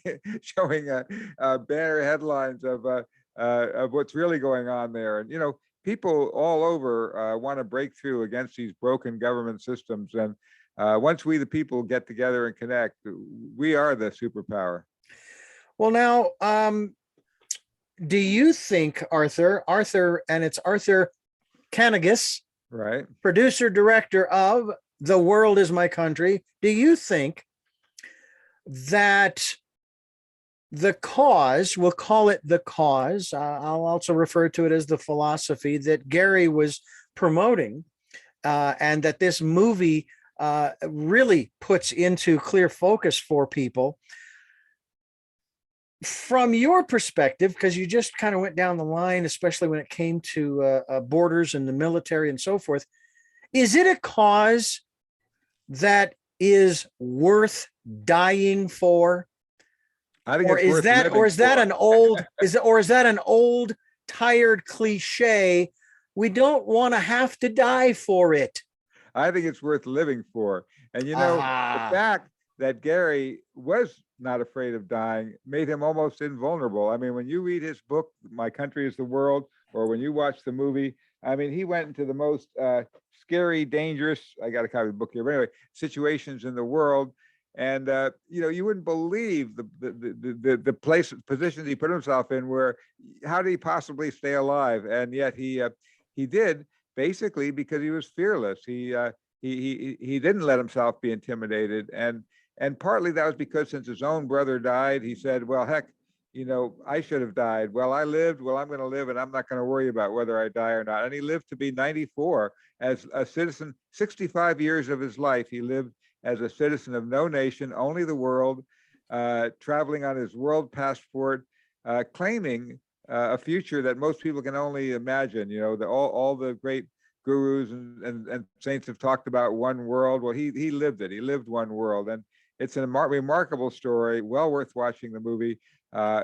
banner headlines of what's really going on there. And people all over want to break through against these broken government systems. And once we, the people, get together and connect, we are the superpower. Well, now, do you think, Arthur, and it's Arthur Kanegis, right, producer director of The World Is My Country, do you think that the cause, we'll call it the cause, I'll also refer to it as the philosophy that Gary was promoting, and that this movie really puts into clear focus for people, from your perspective, because you just kind of went down the line, especially when it came to borders and the military and so forth, is it a cause that is worth dying for? I think is that an old tired cliche? We don't want to have to die for it. I think it's worth living for. And the fact that Gary was not afraid of dying made him almost invulnerable. I mean, when you read his book, My Country is the World, or when you watch the movie. I mean, he went into the most scary, dangerous, I got a copy of the book here, but anyway, situations in the world. And you wouldn't believe the positions he put himself in, where how did he possibly stay alive? And yet he did, basically because he was fearless. He didn't let himself be intimidated, and partly that was because since his own brother died, he said, well, heck, I should have died. Well, I lived. Well, I'm going to live, and I'm not going to worry about whether I die or not. And he lived to be 94 as a citizen. 65 years of his life he lived as a citizen of no nation, only the world, traveling on his world passport, claiming a future that most people can only imagine. All the great gurus and saints have talked about one world. Well, he lived it. He lived one world, and it's a remarkable story. Well worth watching the movie.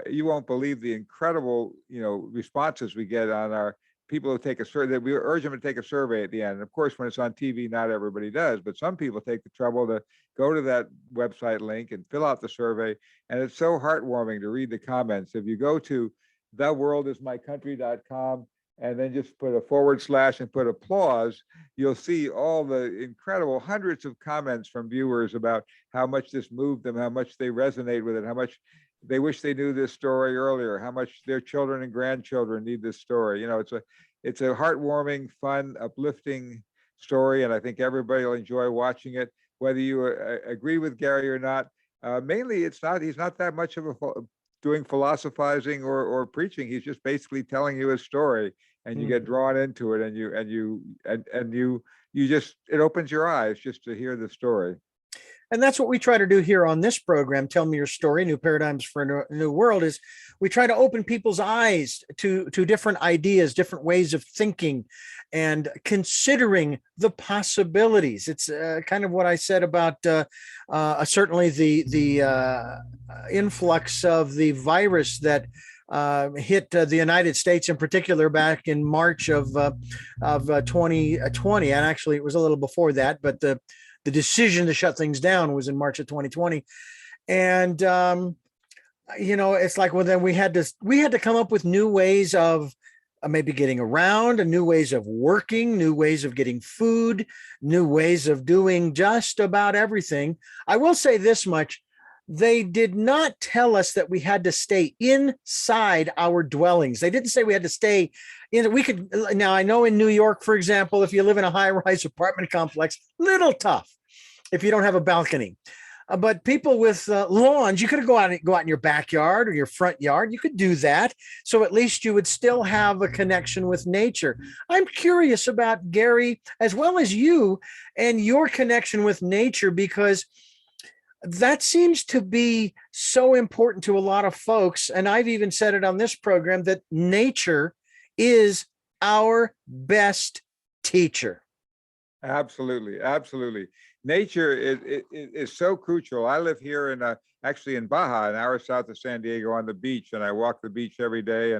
You won't believe the incredible, responses we get on our people who take a survey. We urge them to take a survey at the end. And of course, when it's on TV, not everybody does, but some people take the trouble to go to that website link and fill out the survey. And it's so heartwarming to read the comments. If you go to theworldismycountry.com and then just put a / and put applause, you'll see all the incredible hundreds of comments from viewers about how much this moved them, how much they resonate with it, how much they wish they knew this story earlier, how much their children and grandchildren need this story. It's a heartwarming, fun, uplifting story, and I think everybody will enjoy watching it, whether you agree with Gary or not. Mainly, he's not that much of doing philosophizing or preaching. He's just basically telling you a story, and you get drawn into it, and you just, it opens your eyes just to hear the story. And that's what we try to do here on this program, Tell Me Your Story, New Paradigms for a New World, is we try to open people's eyes to different ideas, different ways of thinking, and considering the possibilities. It's kind of what I said about certainly the influx of the virus that hit the United States in particular back in March of 2020. And actually, it was a little before that, but the decision to shut things down was in March of 2020. And, it's like, well, then we had to come up with new ways of maybe getting around, and new ways of working, new ways of getting food, new ways of doing just about everything. I will say this much. They did not tell us that we had to stay inside our dwellings. They didn't say we had to stay in. Now, I know in New York, for example, if you live in a high-rise apartment complex, little tough if you don't have a balcony. But people with lawns, you could go out in your backyard or your front yard. You could do that. So at least you would still have a connection with nature. I'm curious about, Gary, as well as you, and your connection with nature, because that seems to be so important to a lot of folks. And I've even said it on this program that nature is our best teacher. Absolutely. Absolutely. Nature is so crucial. I live here actually in Baja, an hour south of San Diego, on the beach, and I walk the beach every day.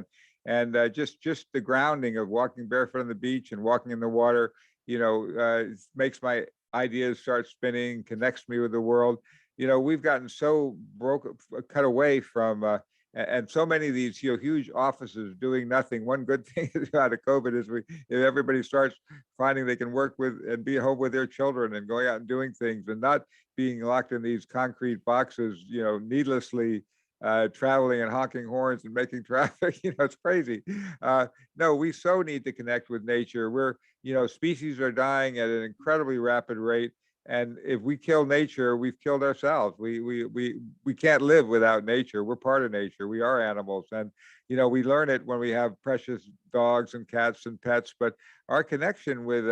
And just the grounding of walking barefoot on the beach and walking in the water, makes my ideas start spinning, connects me with the world. We've gotten so cut away from, and so many of these huge offices doing nothing. One good thing out of COVID is if everybody starts finding they can work with and be home with their children and going out and doing things, and not being locked in these concrete boxes, needlessly traveling and honking horns and making traffic. It's crazy. No, we so need to connect with nature. Species are dying at an incredibly rapid rate. And if we kill nature, we've killed ourselves. We can't live without nature. We're part of nature. We are animals. And, we learn it when we have precious dogs and cats and pets, but our connection with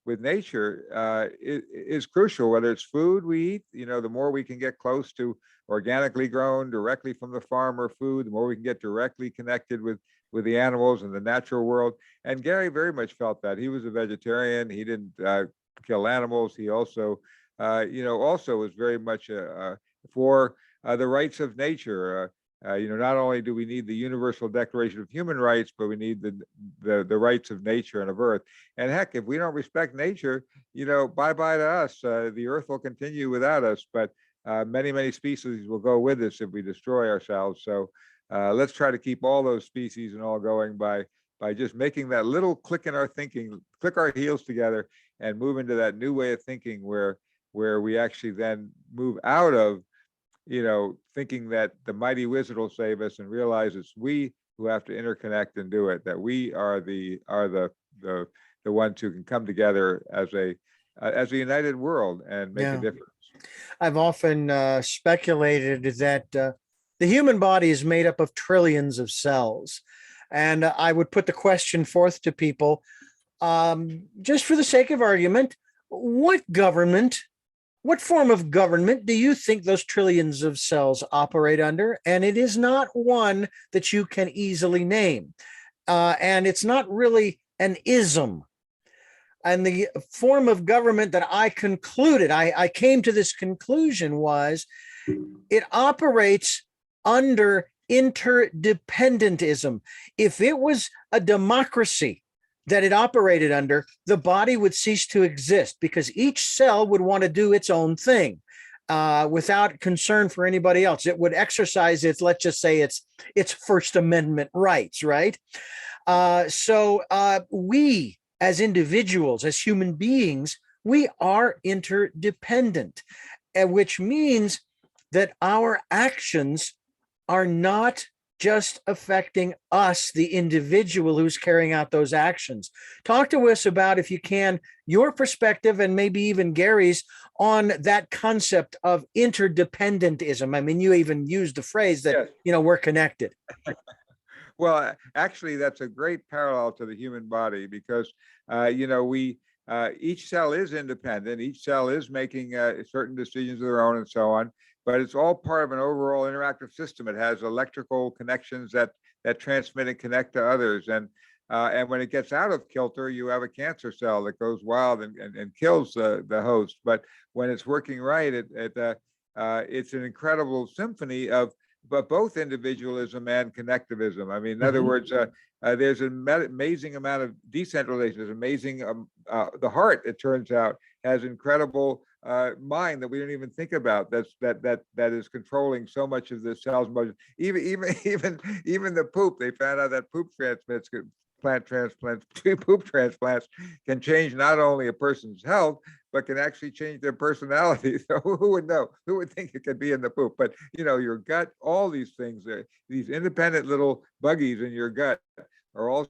nature is crucial, whether it's food we eat. The more we can get close to organically grown, directly from the farmer food, the more we can get directly connected with the animals and the natural world. And Gary very much felt that. He was a vegetarian. He didn't kill animals. He also, also was very much for the rights of nature. Not only do we need the Universal Declaration of Human Rights, but we need the rights of nature and of Earth. And heck, if we don't respect nature, bye-bye to us. The Earth will continue without us, but many, many species will go with us if we destroy ourselves. So let's try to keep all those species and all going by by just making that little click in our thinking, click our heels together and move into that new way of thinking where we actually then move out of, thinking that the mighty wizard will save us, and realize it's we who have to interconnect and do it, that we are the ones who can come together as a united world and make a difference. I've often speculated that the human body is made up of trillions of cells. And I would put the question forth to people, just for the sake of argument, what form of government do you think those trillions of cells operate under? And it is not one that you can easily name. And it's not really an ism. And the form of government that I concluded, I came to this conclusion, was it operates under interdependentism. If it was a democracy that it operated under, the body would cease to exist, because each cell would want to do its own thing without concern for anybody else. It would exercise its, let's just say, its First Amendment rights, right? So we, as individuals, as human beings, we are interdependent, which means that our actions are not just affecting us, the individual who's carrying out those actions. Talk to us about, if you can, your perspective, and maybe even Gary's, on that concept of interdependentism. I mean, you even used the phrase that, we're connected. Well, actually, that's a great parallel to the human body, because, we each cell is independent. Each cell is making certain decisions of their own and so on. But it's all part of an overall interactive system. It has electrical connections that transmit and connect to others. And when it gets out of kilter, you have a cancer cell that goes wild and kills the host. But when it's working right, it's an incredible symphony of both individualism and connectivism. I mean, in other words, there's an amazing amount of decentralization. There's amazing, the heart, it turns out, has incredible mind that we don't even think about. That is controlling so much of the cells. Even the poop. They found out that poop transplants can change not only a person's health, but can actually change their personality. So who would know? Who would think it could be in the poop? But your gut, all these things, these independent little buggies in your gut are all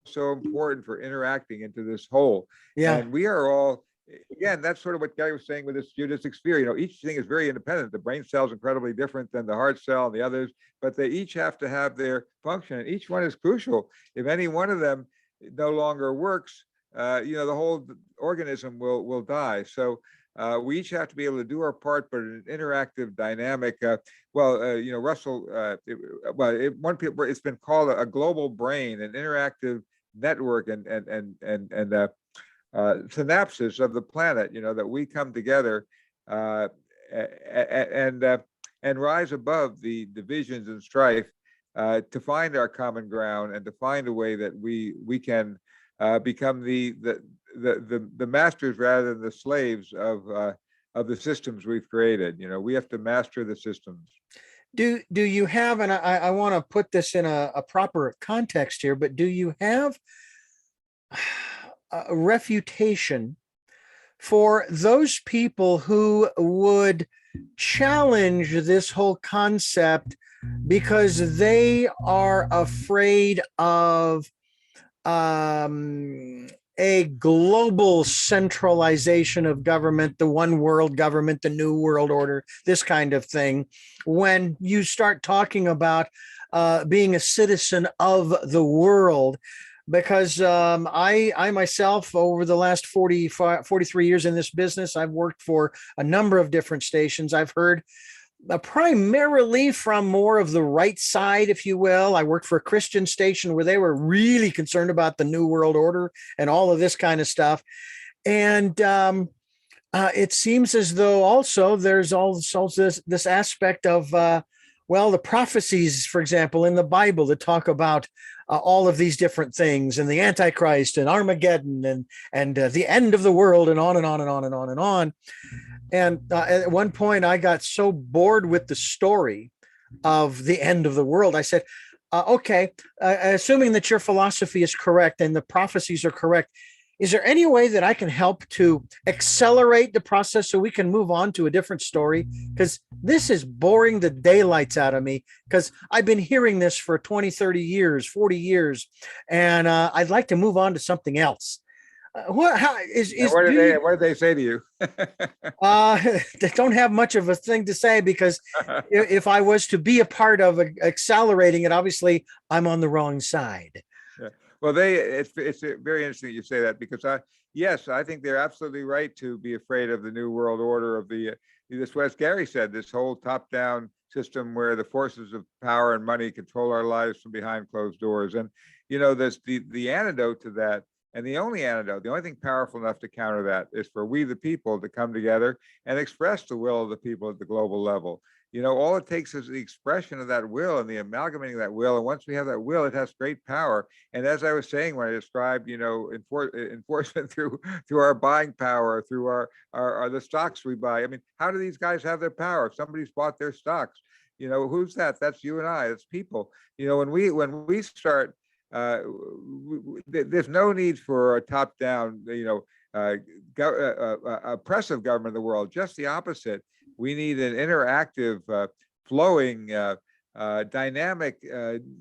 so important for interacting into this whole. Yeah. And we are all, again, that's sort of what Gary was saying with this geodesic sphere. Each thing is very independent. The brain cell is incredibly different than the heart cell and the others, but they each have to have their function, and each one is crucial. If any one of them no longer works, the whole organism will die. So we each have to be able to do our part, but in an interactive, dynamic. Russell, it's been called a global brain, an interactive network, and synapses of the planet. That we come together and rise above the divisions and strife to find our common ground, and to find a way that we can become the masters rather than the slaves of the systems we've created. We have to master the systems. Do you have, and I want to put this in a proper context here, but do you have a refutation for those people who would challenge this whole concept because they are afraid of a global centralization of government, the one world government, the new world order, this kind of thing? When you start talking about being a citizen of the world, because I myself, over the last 43 years in this business, I've worked for a number of different stations. I've heard primarily from more of the right side, if you will. I worked for a Christian station where they were really concerned about the New World Order and all of this kind of stuff. And it seems as though also there's also this aspect of, the prophecies, for example, in the Bible that talk about all of these different things, and the Antichrist and Armageddon and the end of the world, and on and on and on and on and on. And at one point, I got so bored with the story of the end of the world, I said, Okay, assuming that your philosophy is correct and the prophecies are correct, is there any way that I can help to accelerate the process so we can move on to a different story? Because this is boring the daylights out of me because I've been hearing this for 20, 30 years, 40 years, and I'd like to move on to something else. What, how And is do you, what did they say to you? they don't have much of a thing to say because if I was to be a part of accelerating it, obviously I'm on the wrong side. Yeah. Well, it's very interesting you say that because yes, I think they're absolutely right to be afraid of the new world order of this, as Gary said, this whole top-down system where the forces of power and money control our lives from behind closed doors. And there's the antidote to that. And the only antidote, the only thing powerful enough to counter that is for we, the people, to come together and express the will of the people at the global level. All it takes is the expression of that will and the amalgamating of that will. And once we have that will, it has great power. And as I was saying when I described, enforcement through our buying power, through our the stocks we buy. I mean, how do these guys have their power? If somebody's bought their stocks, who's that? That's you and I. That's people. When we start. There's no need for a top-down, oppressive government of the world. Just the opposite. We need an interactive, flowing, dynamic,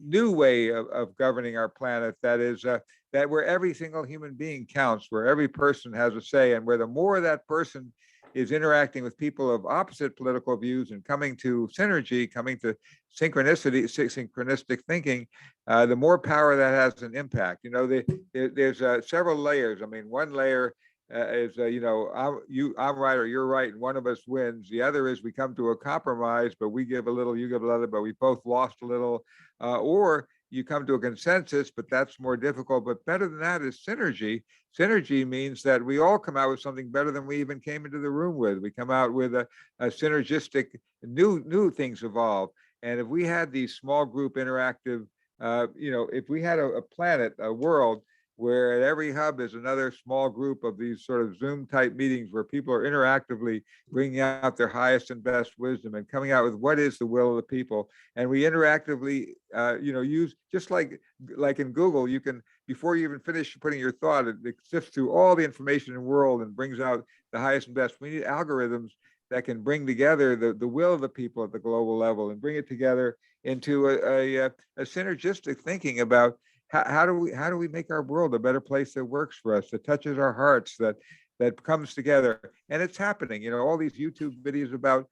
new way of governing our planet. That is that where every single human being counts, where every person has a say, and where the more that person is interacting with people of opposite political views and coming to synergy, coming to synchronistic thinking, the more power that has an impact. There's several layers. I mean, one layer is, I'm right or you're right, and one of us wins. The other is we come to a compromise, but we give a little, you give a little, but we both lost a little, or you come to a consensus, but that's more difficult. But better than that is synergy. Synergy means that we all come out with something better than we even came into the room with. We come out with a synergistic, new things evolve. And if we had these small group interactive, if we had a planet, a world where at every hub is another small group of these sort of Zoom type meetings where people are interactively bringing out their highest and best wisdom and coming out with what is the will of the people. And we interactively, use, just like in Google, you can, before you even finish putting your thought, it sifts through all the information in the world and brings out the highest and best. We need algorithms that can bring together the will of the people at the global level and bring it together into a synergistic thinking about how do we make our world a better place that works for us, that touches our hearts, that comes together. And it's happening. All these YouTube videos about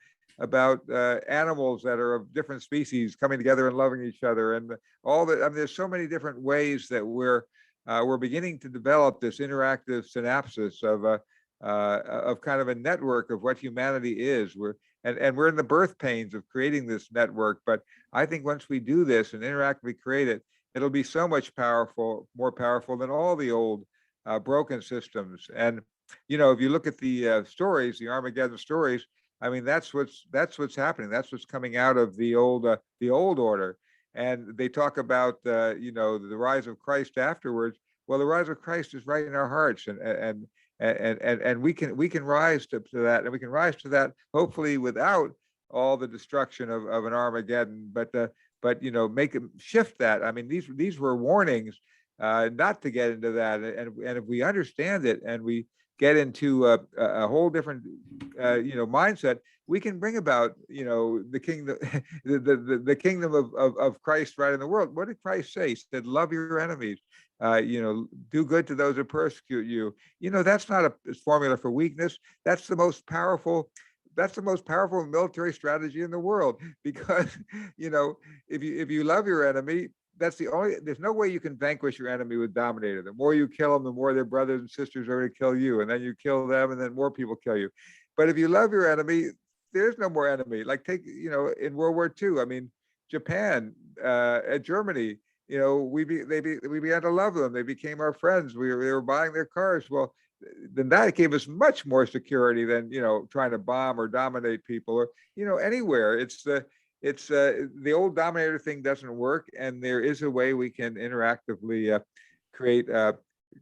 animals that are of different species coming together and loving each other, and all that. I mean, there's so many different ways that we're beginning to develop this interactive synapses of kind of a network of what humanity is. We're in the birth pains of creating this network. But I think once we do this and interactively create it, it'll be so much more powerful than all the old broken systems. And if you look at the stories, the Armageddon stories, I mean, that's what's happening. That's what's coming out of the old order. And they talk about the rise of Christ afterwards. Well, the rise of Christ is right in our hearts, and we can rise to that, and we can rise to that hopefully without all the destruction of an Armageddon, but make them shift that. I mean, these were warnings not to get into that, and if we understand it and we get into a whole different mindset, we can bring about the kingdom, the kingdom of Christ right in the world. What did Christ say? He said, "Love your enemies. Do good to those who persecute you." That's not a formula for weakness. That's the most powerful military strategy in the world, because if you love your enemy, there's no way you can vanquish your enemy with dominator. The more you kill them, the more their brothers and sisters are going to kill you, and then you kill them, and then more people kill you. But if you love your enemy, there's no more enemy. Like take in World War II, I mean, Japan, Germany, we began to love them. They became our friends. They were buying their cars. Well, then that gave us much more security than trying to bomb or dominate people or anywhere. It's the old dominator thing doesn't work, and there is a way we can interactively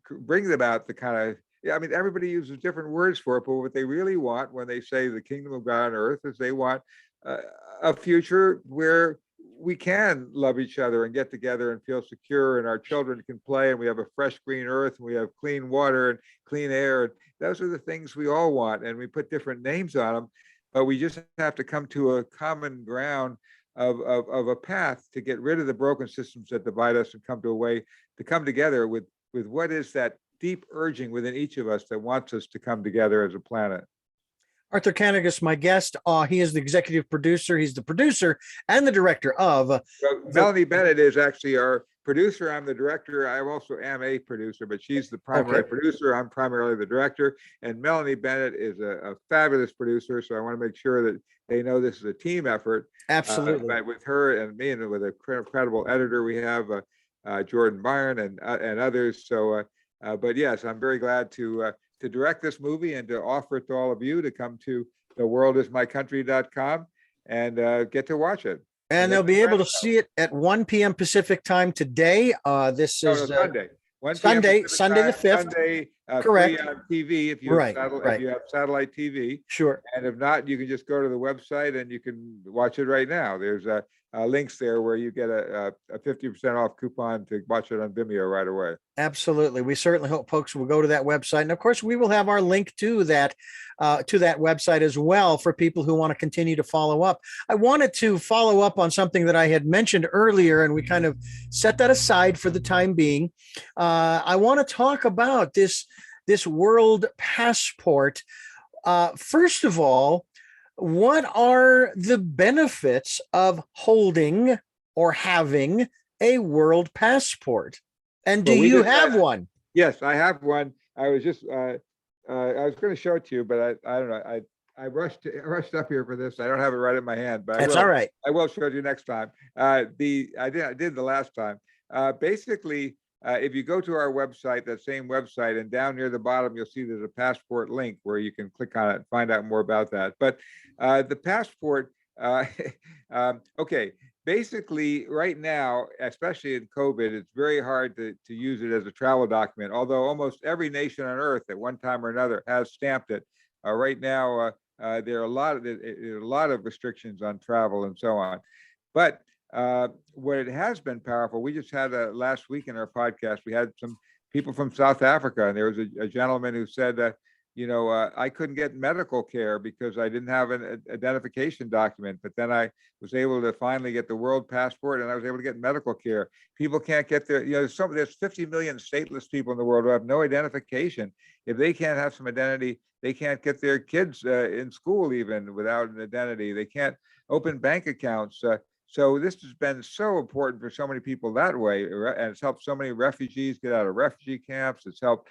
bring about the kind of, I mean, everybody uses different words for it, but what they really want when they say the kingdom of God on earth is they want a future where we can love each other and get together and feel secure, and our children can play, and we have a fresh green earth, and we have clean water and clean air. And those are the things we all want, and we put different names on them, but we just have to come to a common ground of a path to get rid of the broken systems that divide us and come to a way to come together with what is that deep urging within each of us that wants us to come together as a planet. Arthur Kanegis, my guest. He is the executive producer. He's the producer and the director of. Melanie Bennett is actually our producer. I'm the director. I also am a producer, but she's the primary producer. I'm primarily the director. And Melanie Bennett is a fabulous producer. So I want to make sure that they know this is a team effort. Absolutely. But with her and me, and with a incredible editor, we have Jordan Byron and others. So, but yes, I'm very glad to direct this movie and to offer it to all of you to come to theworldismycountry.com and get to watch it. And they'll be able to see it at 1 p.m. Pacific time today. This is Sunday. Sunday the 5th. Sunday, correct. Free on TV if you, if you have satellite TV. Sure. And if not, you can just go to the website and you can watch it right now. There's links there where you get a 50% off coupon to watch it on Vimeo right away. Absolutely. We certainly hope folks will go to that website. And of course, we will have our link to that website as well for people who want to continue to follow up. I wanted to follow up on something that I had mentioned earlier, and we kind of set that aside for the time being. I want to talk about this world passport. First of all, what are the benefits of holding or having a world passport? And do you have one? Yes, I have one. I was just I was going to show it to you, but I don't know. I rushed up here for this. I don't have it right in my hand, but that's all right. I will show it to you next time. I did the last time. Basically, if you go to our website, that same website, and down near the bottom, you'll see there's a passport link where you can click on it and find out more about that. But the passport, okay, basically right now, especially in COVID, it's very hard to use it as a travel document, although almost every nation on earth at one time or another has stamped it. Right now, there are a lot of restrictions on travel and so on. But what it has been powerful, we just had last week in our podcast, we had some people from South Africa, and there was a gentleman who said that, I couldn't get medical care because I didn't have an identification document, but then I was able to finally get the world passport, and I was able to get medical care. People can't get their, there's 50 million stateless people in the world who have no identification. If they can't have some identity, they can't get their kids in school even without an identity. They can't open bank accounts. So this has been so important for so many people that way, and it's helped so many refugees get out of refugee camps. It's helped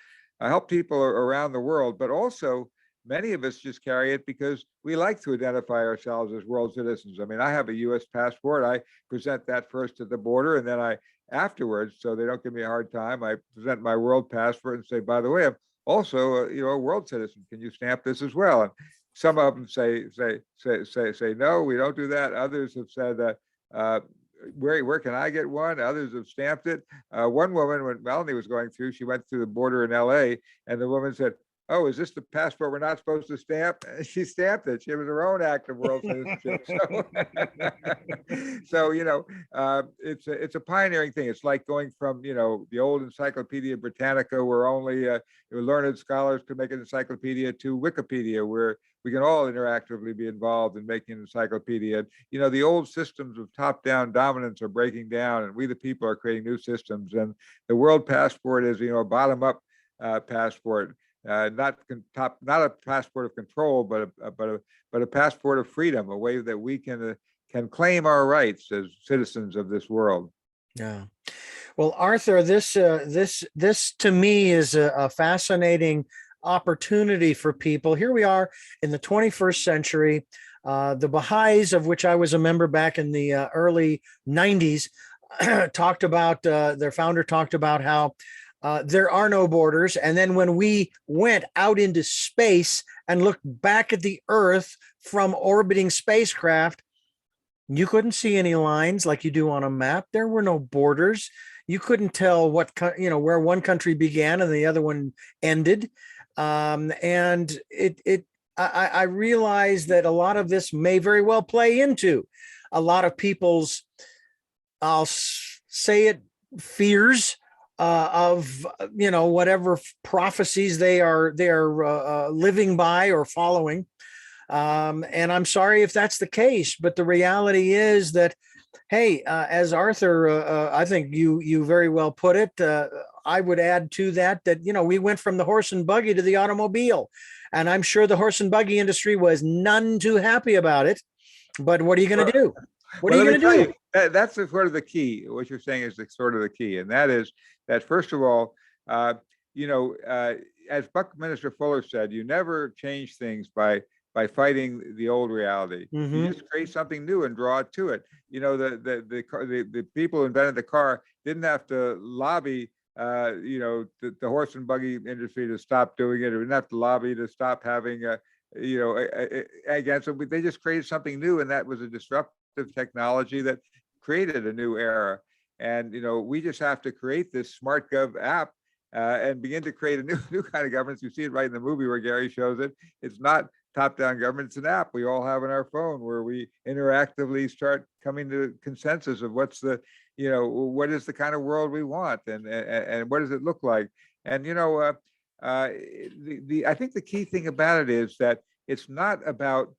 people around the world, but also many of us just carry it because we like to identify ourselves as world citizens. I mean, I have a U.S. passport. I present that first at the border, and then afterwards, so they don't give me a hard time, I present my world passport and say, by the way, I'm also a world citizen. Can you stamp this as well? And some of them say no, we don't do that. Others have said that. Where can I get one? Others have stamped it. One woman, when Melanie was going through, she went through the border in LA, and the woman said, "Oh, is this the passport we're not supposed to stamp?" And she stamped it. She was her own act of world citizenship. So it's a pioneering thing. It's like going from the old Encyclopedia Britannica, where only learned scholars could make an encyclopedia, to Wikipedia, where we can all interactively be involved in making an encyclopedia. The old systems of top-down dominance are breaking down, and we the people are creating new systems. And the world passport is a bottom-up passport. Not a passport of control, but a passport of freedom, a way that we can claim our rights as citizens of this world. Yeah. Well, Arthur, this to me is a fascinating opportunity for people. Here we are in the 21st century. The Baha'is, of which I was a member back in the early 90s, talked about, their founder talked about how there are no borders. And then when we went out into space and looked back at the Earth from orbiting spacecraft, you couldn't see any lines like you do on a map. There were no borders. You couldn't tell where one country began and the other one ended. I realize that a lot of this may very well play into a lot of people's, say it, fears of whatever prophecies they are living by or following. And I'm sorry if that's the case, but the reality is that, hey, as Arthur, I think you very well put it. I would add to that we went from the horse and buggy to the automobile, and I'm sure the horse and buggy industry was none too happy about it. But what are you going to do? What are you going to do? That's sort of the key. What you're saying is sort of the key, and that is that first of all, as Buckminster Fuller said, you never change things by fighting the old reality. Mm-hmm. You just create something new and draw it to it. The people who invented the car didn't have to lobby the horse and buggy industry to stop doing it. Or didn't have to lobby to stop having against it. They just created something new, and that was a disruptive technology that created a new era. And we just have to create this SmartGov app and begin to create a new kind of governance. You see it right in the movie where Gary shows it. It's not top-down government, it's an app we all have on our phone where we interactively start coming to consensus of what is the kind of world we want and what does it look like. And I think the key thing about it is that it's not about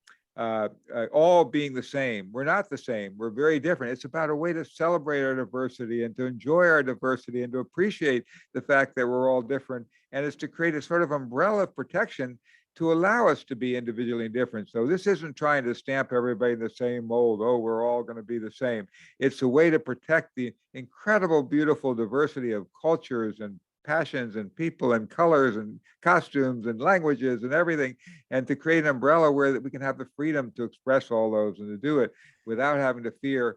all being the same. We're not the same. We're very different. It's about a way to celebrate our diversity and to enjoy our diversity and to appreciate the fact that we're all different. And it's to create a sort of umbrella of protection to allow us to be individually different. So this isn't trying to stamp everybody in the same mold. Oh, we're all going to be the same. It's a way to protect the incredible, beautiful diversity of cultures and passions and people and colors and costumes and languages and everything, and to create an umbrella where we can have the freedom to express all those and to do it without having to fear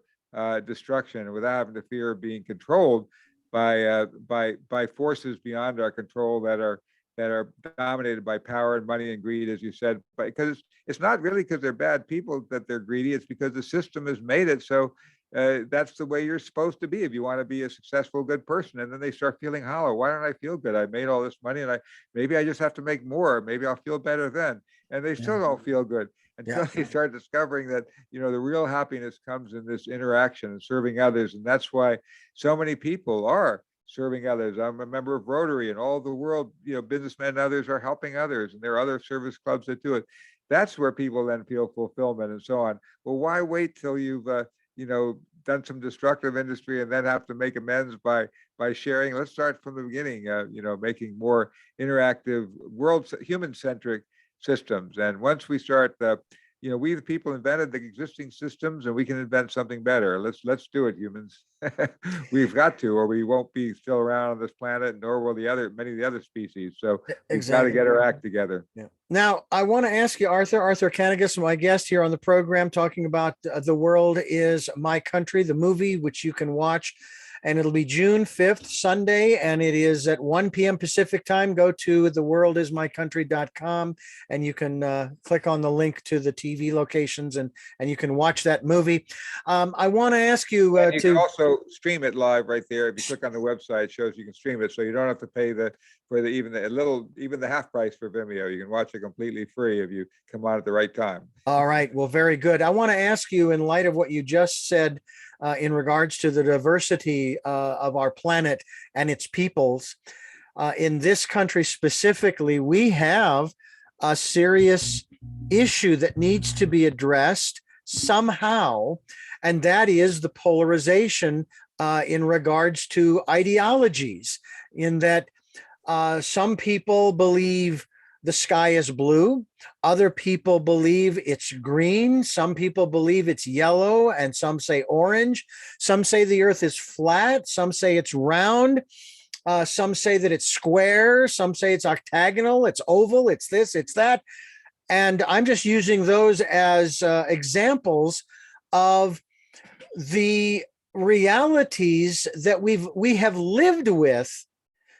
destruction and without having to fear being controlled by forces beyond our control that are dominated by power and money and greed, as you said. But because it's not really because they're bad people that they're greedy, it's because the system has made it so that's the way you're supposed to be if you want to be a successful, good person. And then they start feeling hollow. Why don't I feel good? I made all this money and maybe I just have to make more. Maybe I'll feel better then. And they still don't feel good until they start discovering that, the real happiness comes in this interaction and serving others. And that's why so many people are serving others. I'm a member of Rotary, and all the world, businessmen and others are helping others, and there are other service clubs that do it. That's where people then feel fulfillment and so on. Well, why wait till you've done some destructive industry and then have to make amends by sharing? Let's start from the beginning, making more interactive, human-centric systems. And once we start we the people invented the existing systems, and we can invent something better. Let's do it, humans. We've got to, or we won't be still around on this planet, nor will many of the other species. So we've got to get our act together. Yeah. Now, I want to ask you, Arthur Kanegis, my guest here on the program, talking about The World Is My Country, the movie, which you can watch. And it'll be June 5th, Sunday, and it is at 1 p.m. Pacific time. Go to theworldismycountry.com, and you can click on the link to the TV locations, and you can watch that movie. I want to ask you you can also stream it live right there. If you click on the website, it shows you can stream it, so you don't have to pay even the half price for Vimeo. You can watch it completely free if you come on at the right time. All right. Well, very good. I want to ask you, in light of what you just said, in regards to the diversity of our planet and its peoples, in this country specifically, we have a serious issue that needs to be addressed somehow, and that is the polarization in regards to ideologies, in that some people believe the sky is blue. Other people believe it's green. Some people believe it's yellow, and some say orange. Some say the earth is flat. Some say it's round. Some say that it's square. Some say it's octagonal. It's oval. It's this, it's that. And I'm just using those as examples of the realities that we have lived with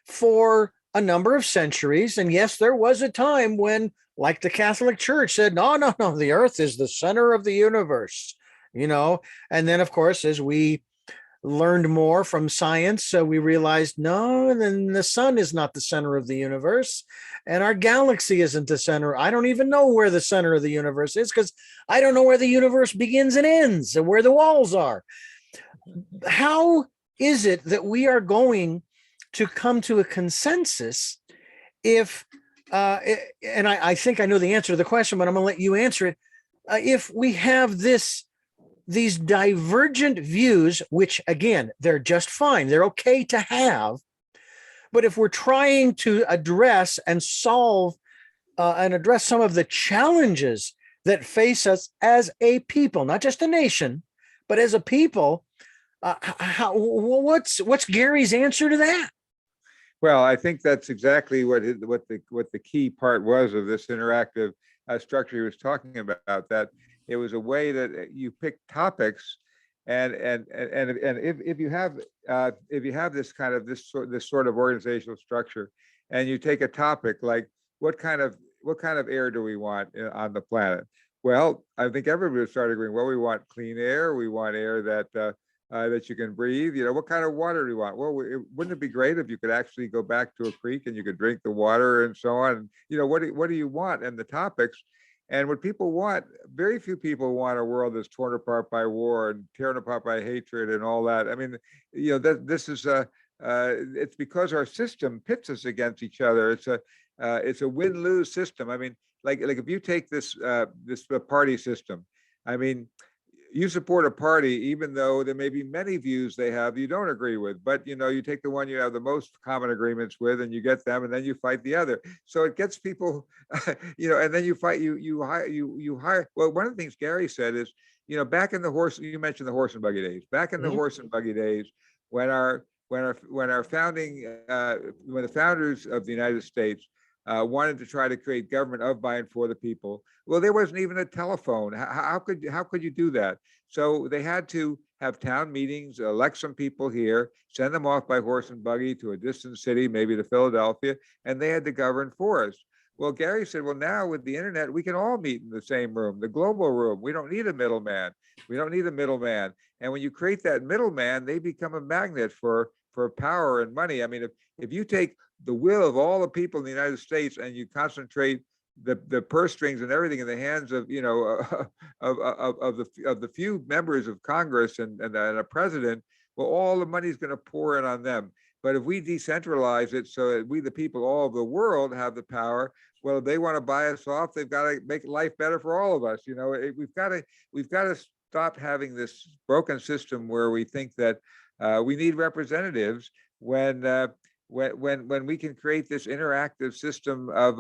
for a number of centuries. And yes, there was a time when, like the Catholic Church said, no, the earth is the center of the universe, and then, of course, as we learned more from science, so we realized no, then the sun is not the center of the universe, and our galaxy isn't the center. I don't even know where the center of the universe is because I don't know where the universe begins and ends and where the walls are. How is it that we are going to come to a consensus if, and I think I know the answer to the question, but I'm going to let you answer it. If we have these divergent views, which again, they're just fine, they're okay to have, but if we're trying to address and solve and address some of the challenges that face us as a people, not just a nation, but as a people, what's Gary's answer to that? Well, I think that's exactly what the key part was of this interactive structure he was talking about. That it was a way that you pick topics, and if you have this kind of this sort of organizational structure, and you take a topic like what kind of air do we want on the planet? Well, I think everybody started agreeing. Well, we want clean air. We want air that you can breathe. You know, what kind of water do you want? Well, wouldn't it be great if you could actually go back to a creek and you could drink the water and so on? And, you know, what do you want? And the topics, and what people want, very few people want a world that's torn apart by war and torn apart by hatred and all that. I mean, you know, this is it's because our system pits us against each other. It's a win-lose system. I mean, like if you take this party system, I mean, you support a party, even though there may be many views they have you don't agree with, but you know, you take the one you have the most common agreements with and you get them, and then you fight the other. So it gets people, you know, and then you fight, you hire. Well, one of the things Gary said is, you know, back in you mentioned the horse and buggy days, back in the horse and buggy days, when the founders of the United States wanted to try to create government of, by, and for the people. Well, there wasn't even a telephone. How could you do that? So they had to have town meetings, elect some people here, send them off by horse and buggy to a distant city, maybe to Philadelphia, and they had to govern for us. Well, Gary said, well, now with the internet, we can all meet in the same room, the global room. We don't need a middleman. We don't need a middleman. And when you create that middleman, they become a magnet for power and money. I mean, if you take the will of all the people in the United States and you concentrate the purse strings and everything in the hands of, you know, of the few members of Congress and a president, well, all the money is going to pour in on them. But if we decentralize it so that we, the people all over the world, have the power, well, if they want to buy us off, they've got to make life better for all of us. You know, we've got to stop having this broken system where we think that we need representatives when we can create this interactive system of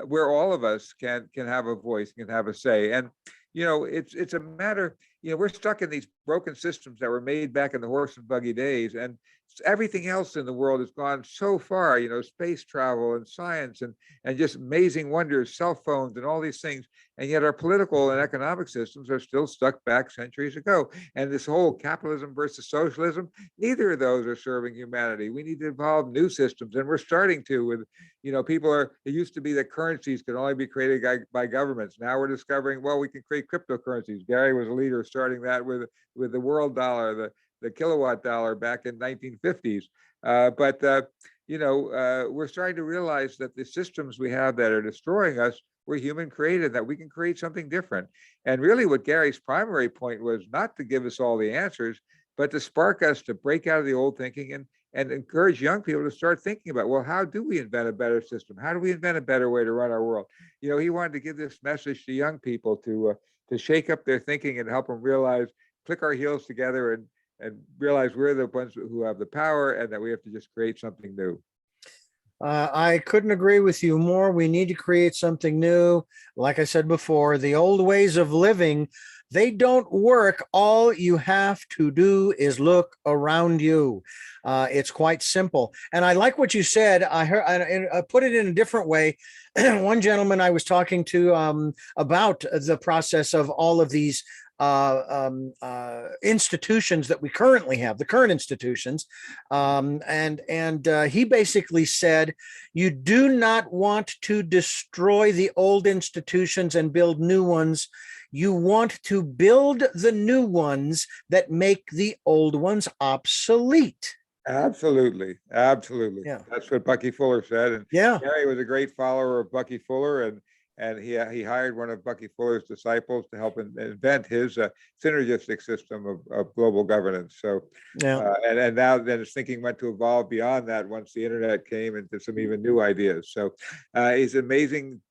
where all of us can have a voice, can have a say. And you know, it's a matter, you know, we're stuck in these broken systems that were made back in the horse and buggy days, and everything else in the world has gone so far, you know, space travel and science and just amazing wonders, cell phones and all these things. And yet our political and economic systems are still stuck back centuries ago. And this whole capitalism versus socialism, neither of those are serving humanity. We need to evolve new systems. And we're starting to with, you know, it used to be that currencies could only be created by governments. Now we're discovering, well, we can create cryptocurrencies. Gary was a leader starting that with the world dollar, the kilowatt dollar back in 1950s. You know, we're starting to realize that the systems we have that are destroying us were human created, that we can create something different. And really what Gary's primary point was not to give us all the answers, but to spark us to break out of the old thinking and encourage young people to start thinking about, well, how do we invent a better system? How do we invent a better way to run our world? You know, he wanted to give this message to young people to shake up their thinking and help them realize, click our heels together and realize we're the ones who have the power and that we have to just create something new. I couldn't agree with you more. We need to create something new. Like I said before, the old ways of living, they don't work. All you have to do is look around you. It's quite simple. And I like what you said. I put it in a different way. One gentleman I was talking to about the process of all of these institutions that we currently have, the current institutions. And he basically said, you do not want to destroy the old institutions and build new ones. You want to build the new ones that make the old ones obsolete. Absolutely, absolutely. Yeah. That's what Bucky Fuller said. And Yeah. Gary was a great follower of Bucky Fuller, and he hired one of Bucky Fuller's disciples to help invent his synergistic system of global governance. So, Yeah. and now then his thinking went to evolve beyond that once the internet came into some even new ideas. So, he's amazing.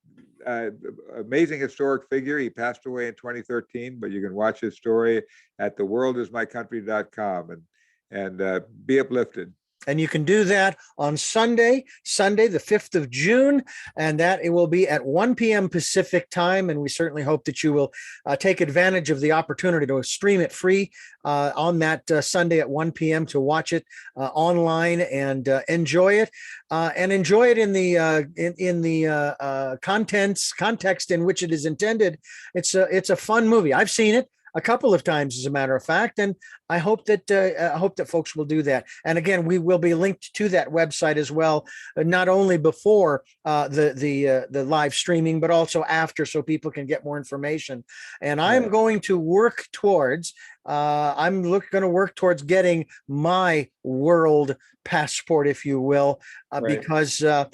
Amazing historic figure. He passed away in 2013, but you can watch his story at theworldismycountry.com and be uplifted. And you can do that on Sunday, the 5th of June, and that it will be at 1 p.m. Pacific time. And we certainly hope that you will take advantage of the opportunity to stream it free on that Sunday at 1 p.m. to watch it online and enjoy it, and enjoy it in the context in which it is intended. It's a fun movie. I've seen it a couple of times, as a matter of fact, and I hope that folks will do that. And again, we will be linked to that website as well, not only before the live streaming, but also after, so people can get more information. And I'm going to work towards going to work towards getting my world passport, if you will, because I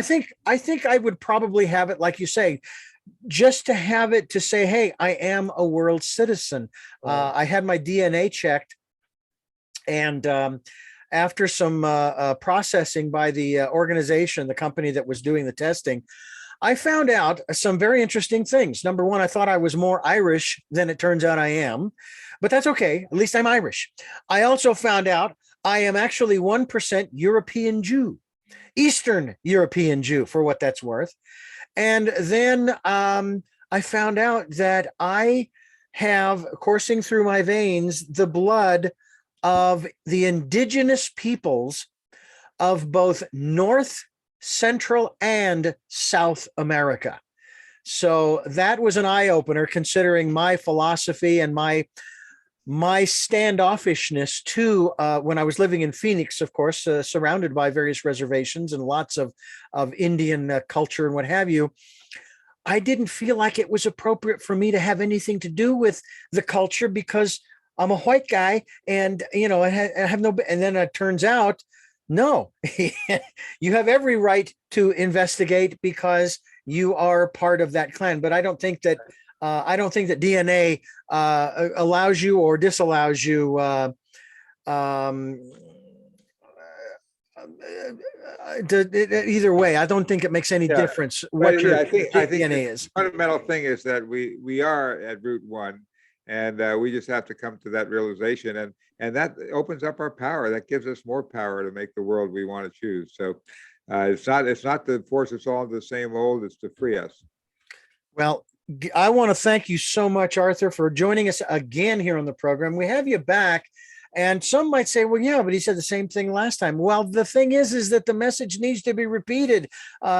think I would probably have it, like you say, just to have it to say, hey, I am a world citizen. I had my DNA checked, and after some processing by the organization, the company that was doing the testing, I found out some very interesting things. Number one, I thought I was more Irish than it turns out I am, but that's okay. At least I'm Irish. I also found out I am actually 1% European Jew, Eastern European Jew, for what that's worth. And then I found out that I have coursing through my veins the blood of the indigenous peoples of both North, Central, and South America. So that was an eye-opener, considering my philosophy and my standoffishness to when I was living in Phoenix, of course, surrounded by various reservations and lots of Indian culture and what have you. I didn't feel like it was appropriate for me to have anything to do with the culture because I'm a white guy, and I have no. And then it turns out, no, you have every right to investigate because you are part of that clan. But I don't think that DNA allows you or disallows you either way. I don't think it makes any difference what your I think DNA is. The fundamental thing is that we are at root one, and we just have to come to that realization, and that opens up our power. That gives us more power to make the world we want to choose. So it's not to force us all into the same mold. It's to free us. Well, I want to thank you so much, Arthur, for joining us again here on the program. We have you back, and some might say, well, yeah, but he said the same thing last time. Well, the thing is that the message needs to be repeated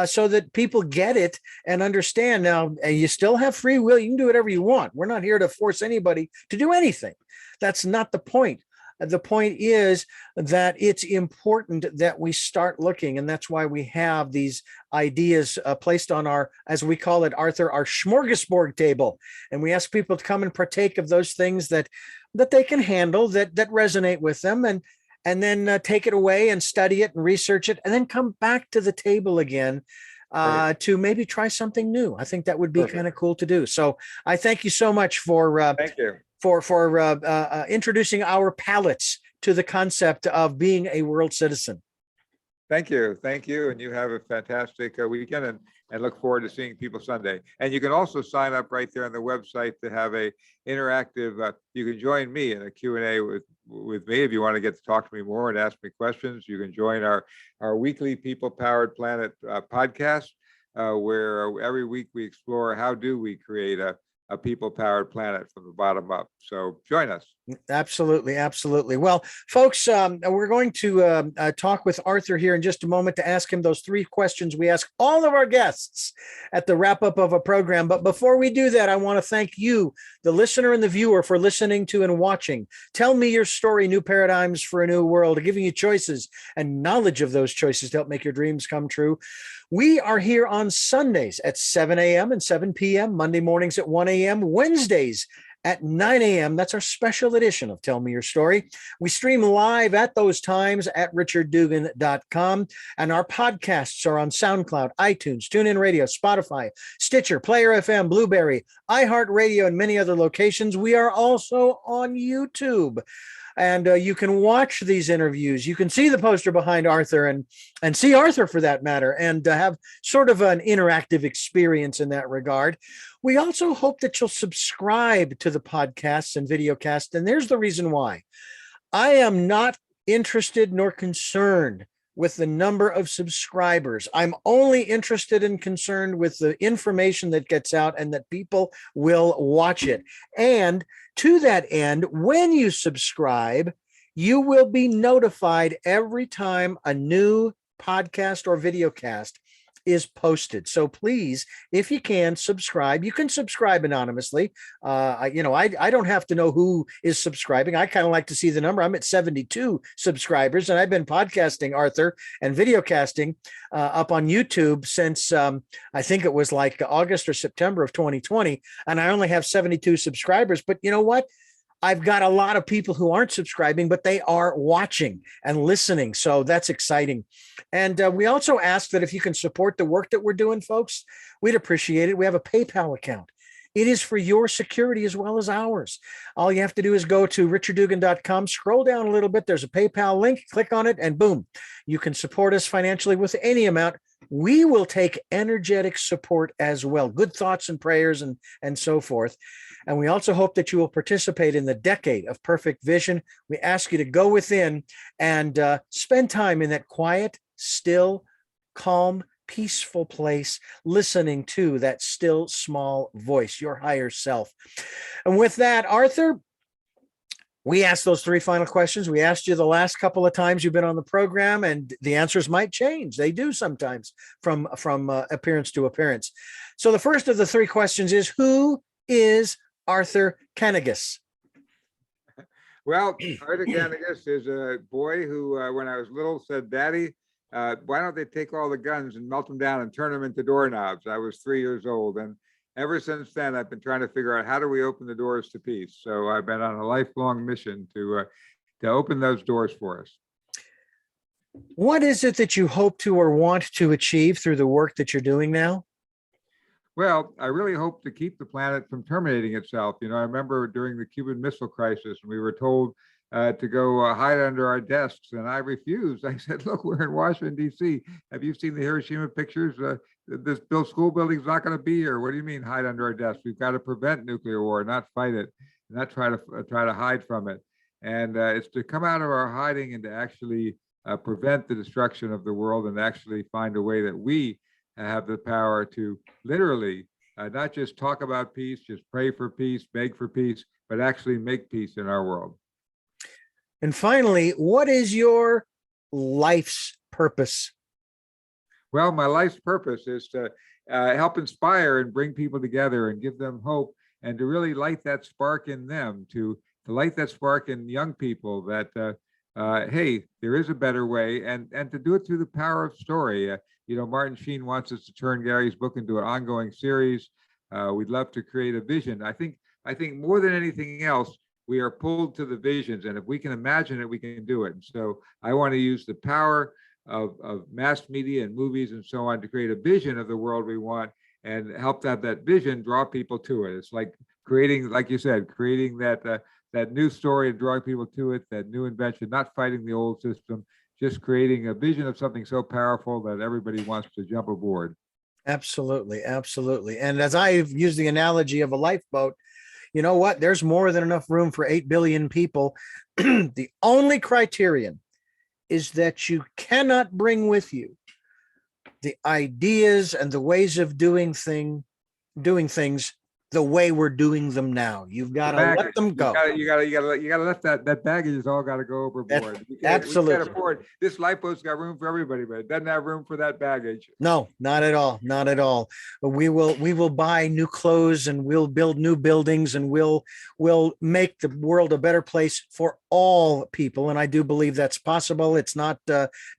so that people get it and understand. Now, you still have free will. You can do whatever you want. We're not here to force anybody to do anything. That's not the point. The point is that it's important that we start looking, and that's why we have these ideas placed on our, as we call it, Arthur, our smorgasbord table. And we ask people to come and partake of those things that they can handle, that resonate with them, and then take it away and study it and research it, and then come back to the table again to maybe try something new. I think that would be kind of cool to do. So I thank you so much for thank you. for introducing our palates to the concept of being a world citizen. Thank you. And you have a fantastic weekend, and look forward to seeing people Sunday. And you can also sign up right there on the website to have a interactive, you can join me in a Q&A with me if you want to get to talk to me more and ask me questions. You can join our weekly People Powered Planet podcast, where every week we explore how do we create a people-powered planet from the bottom up. So join us. Absolutely. Well, folks, we're going to talk with Arthur here in just a moment to ask him those 3 questions we ask all of our guests at the wrap-up of a program. But before we do that, I want to thank you, the listener and the viewer, for listening to and watching. Tell me your story, New Paradigms for a New World, giving you choices and knowledge of those choices to help make your dreams come true. We are here on Sundays at 7 a.m. and 7 p.m., Monday mornings at 1 a.m. a.m., Wednesdays at 9 a.m. That's our special edition of Tell Me Your Story. We stream live at those times at richarddugan.com, and our podcasts are on SoundCloud, iTunes, TuneIn Radio, Spotify, Stitcher, Player FM, Blueberry, iHeartRadio, and many other locations. We are also on YouTube. And you can watch these interviews. You can see the poster behind Arthur and see Arthur for that matter, and have sort of an interactive experience in that regard. We also hope that you'll subscribe to the podcasts and videocasts. And there's the reason why. I am not interested nor concerned with the number of subscribers. I'm only interested and concerned with the information that gets out and that people will watch it. And to that end, when you subscribe, you will be notified every time a new podcast or videocast is posted. So please, if you can, subscribe. You can subscribe anonymously. I don't have to know who is subscribing. I kind of like to see the number. I'm at 72 subscribers, and I've been podcasting, Arthur, and videocasting up on YouTube since I think it was like August or September of 2020, and I only have 72 subscribers. But you know what? I've got a lot of people who aren't subscribing, but they are watching and listening. So that's exciting. And we also ask that if you can support the work that we're doing, folks, we'd appreciate it. We have a PayPal account. It is for your security as well as ours. All you have to do is go to richarddugan.com, scroll down a little bit. There's a PayPal link, click on it, and boom, you can support us financially with any amount. We will take energetic support as well, good thoughts and prayers and so forth. And we also hope that you will participate in the decade of perfect vision. We ask you to go within and spend time in that quiet, still, calm, peaceful place, listening to that still small voice, your higher self. And with that, Arthur, we asked those three final questions. We asked you the last couple of times you've been on the program, and the answers might change. They do sometimes from appearance to appearance. So the first of the three questions is, who is Arthur Kanegis? Well, Arthur Kanegis is a boy who, when I was little, said, "Daddy, why don't they take all the guns and melt them down and turn them into doorknobs?" I was 3 years old. And ever since then, I've been trying to figure out how do we open the doors to peace. So I've been on a lifelong mission to open those doors for us. What is it that you hope to or want to achieve through the work that you're doing now? Well, I really hope to keep the planet from terminating itself. You know, I remember during the Cuban Missile Crisis, we were told to go hide under our desks, and I refused. I said, "Look, we're in Washington, D.C. Have you seen the Hiroshima pictures? This school building's not going to be here. What do you mean hide under our desks? We've got to prevent nuclear war, not fight it, not try to hide from it." And it's to come out of our hiding and to actually prevent the destruction of the world, and actually find a way that we have the power to literally not just talk about peace, just pray for peace, beg for peace, but actually make peace in our world. And finally, what is your life's purpose? Well, my life's purpose is to help inspire and bring people together and give them hope, and to really light that spark in them, to light that spark in young people that, hey, there is a better way, and to do it through the power of story. You know, Martin Sheen wants us to turn Gary's book into an ongoing series. We'd love to create a vision. I think more than anything else, we are pulled to the visions, and if we can imagine it, we can do it. And so I want to use the power of mass media and movies and so on to create a vision of the world we want, and help have that vision draw people to it. It's like creating, like you said, creating that new story and drawing people to it, that new invention, not fighting the old system, just creating a vision of something so powerful that everybody wants to jump aboard. Absolutely, absolutely. And as I've used the analogy of a lifeboat, you know what? There's more than enough room for 8 billion people. The only criterion is that you cannot bring with you the ideas and the ways of doing things the way we're doing them now. You've got to let them go. You got to let that baggage has all got to go overboard. Absolutely. We can't afford, this lifeboat's got room for everybody, but it doesn't have room for that baggage. No, not at all. Not at all. But we will buy new clothes, and we'll build new buildings, and we'll make the world a better place for all people. And I do believe that's possible. It's not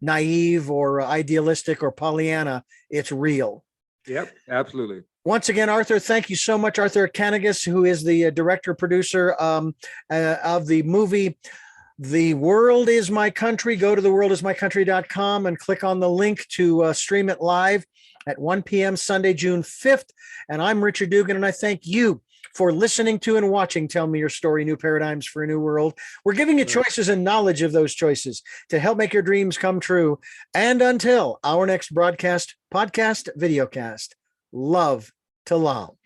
naive or idealistic or Pollyanna. It's real. Yep, absolutely. Once again, Arthur, thank you so much. Arthur Kanegis, who is the director producer of the movie The World Is My Country. Go to theworldismycountry.com and click on the link to stream it live at 1 p.m. Sunday, June 5th. And I'm Richard Dugan, and I thank you for listening to and watching Tell Me Your Story, New Paradigms for a New World. We're giving you choices and knowledge of those choices to help make your dreams come true. And until our next broadcast, podcast, videocast, love to love.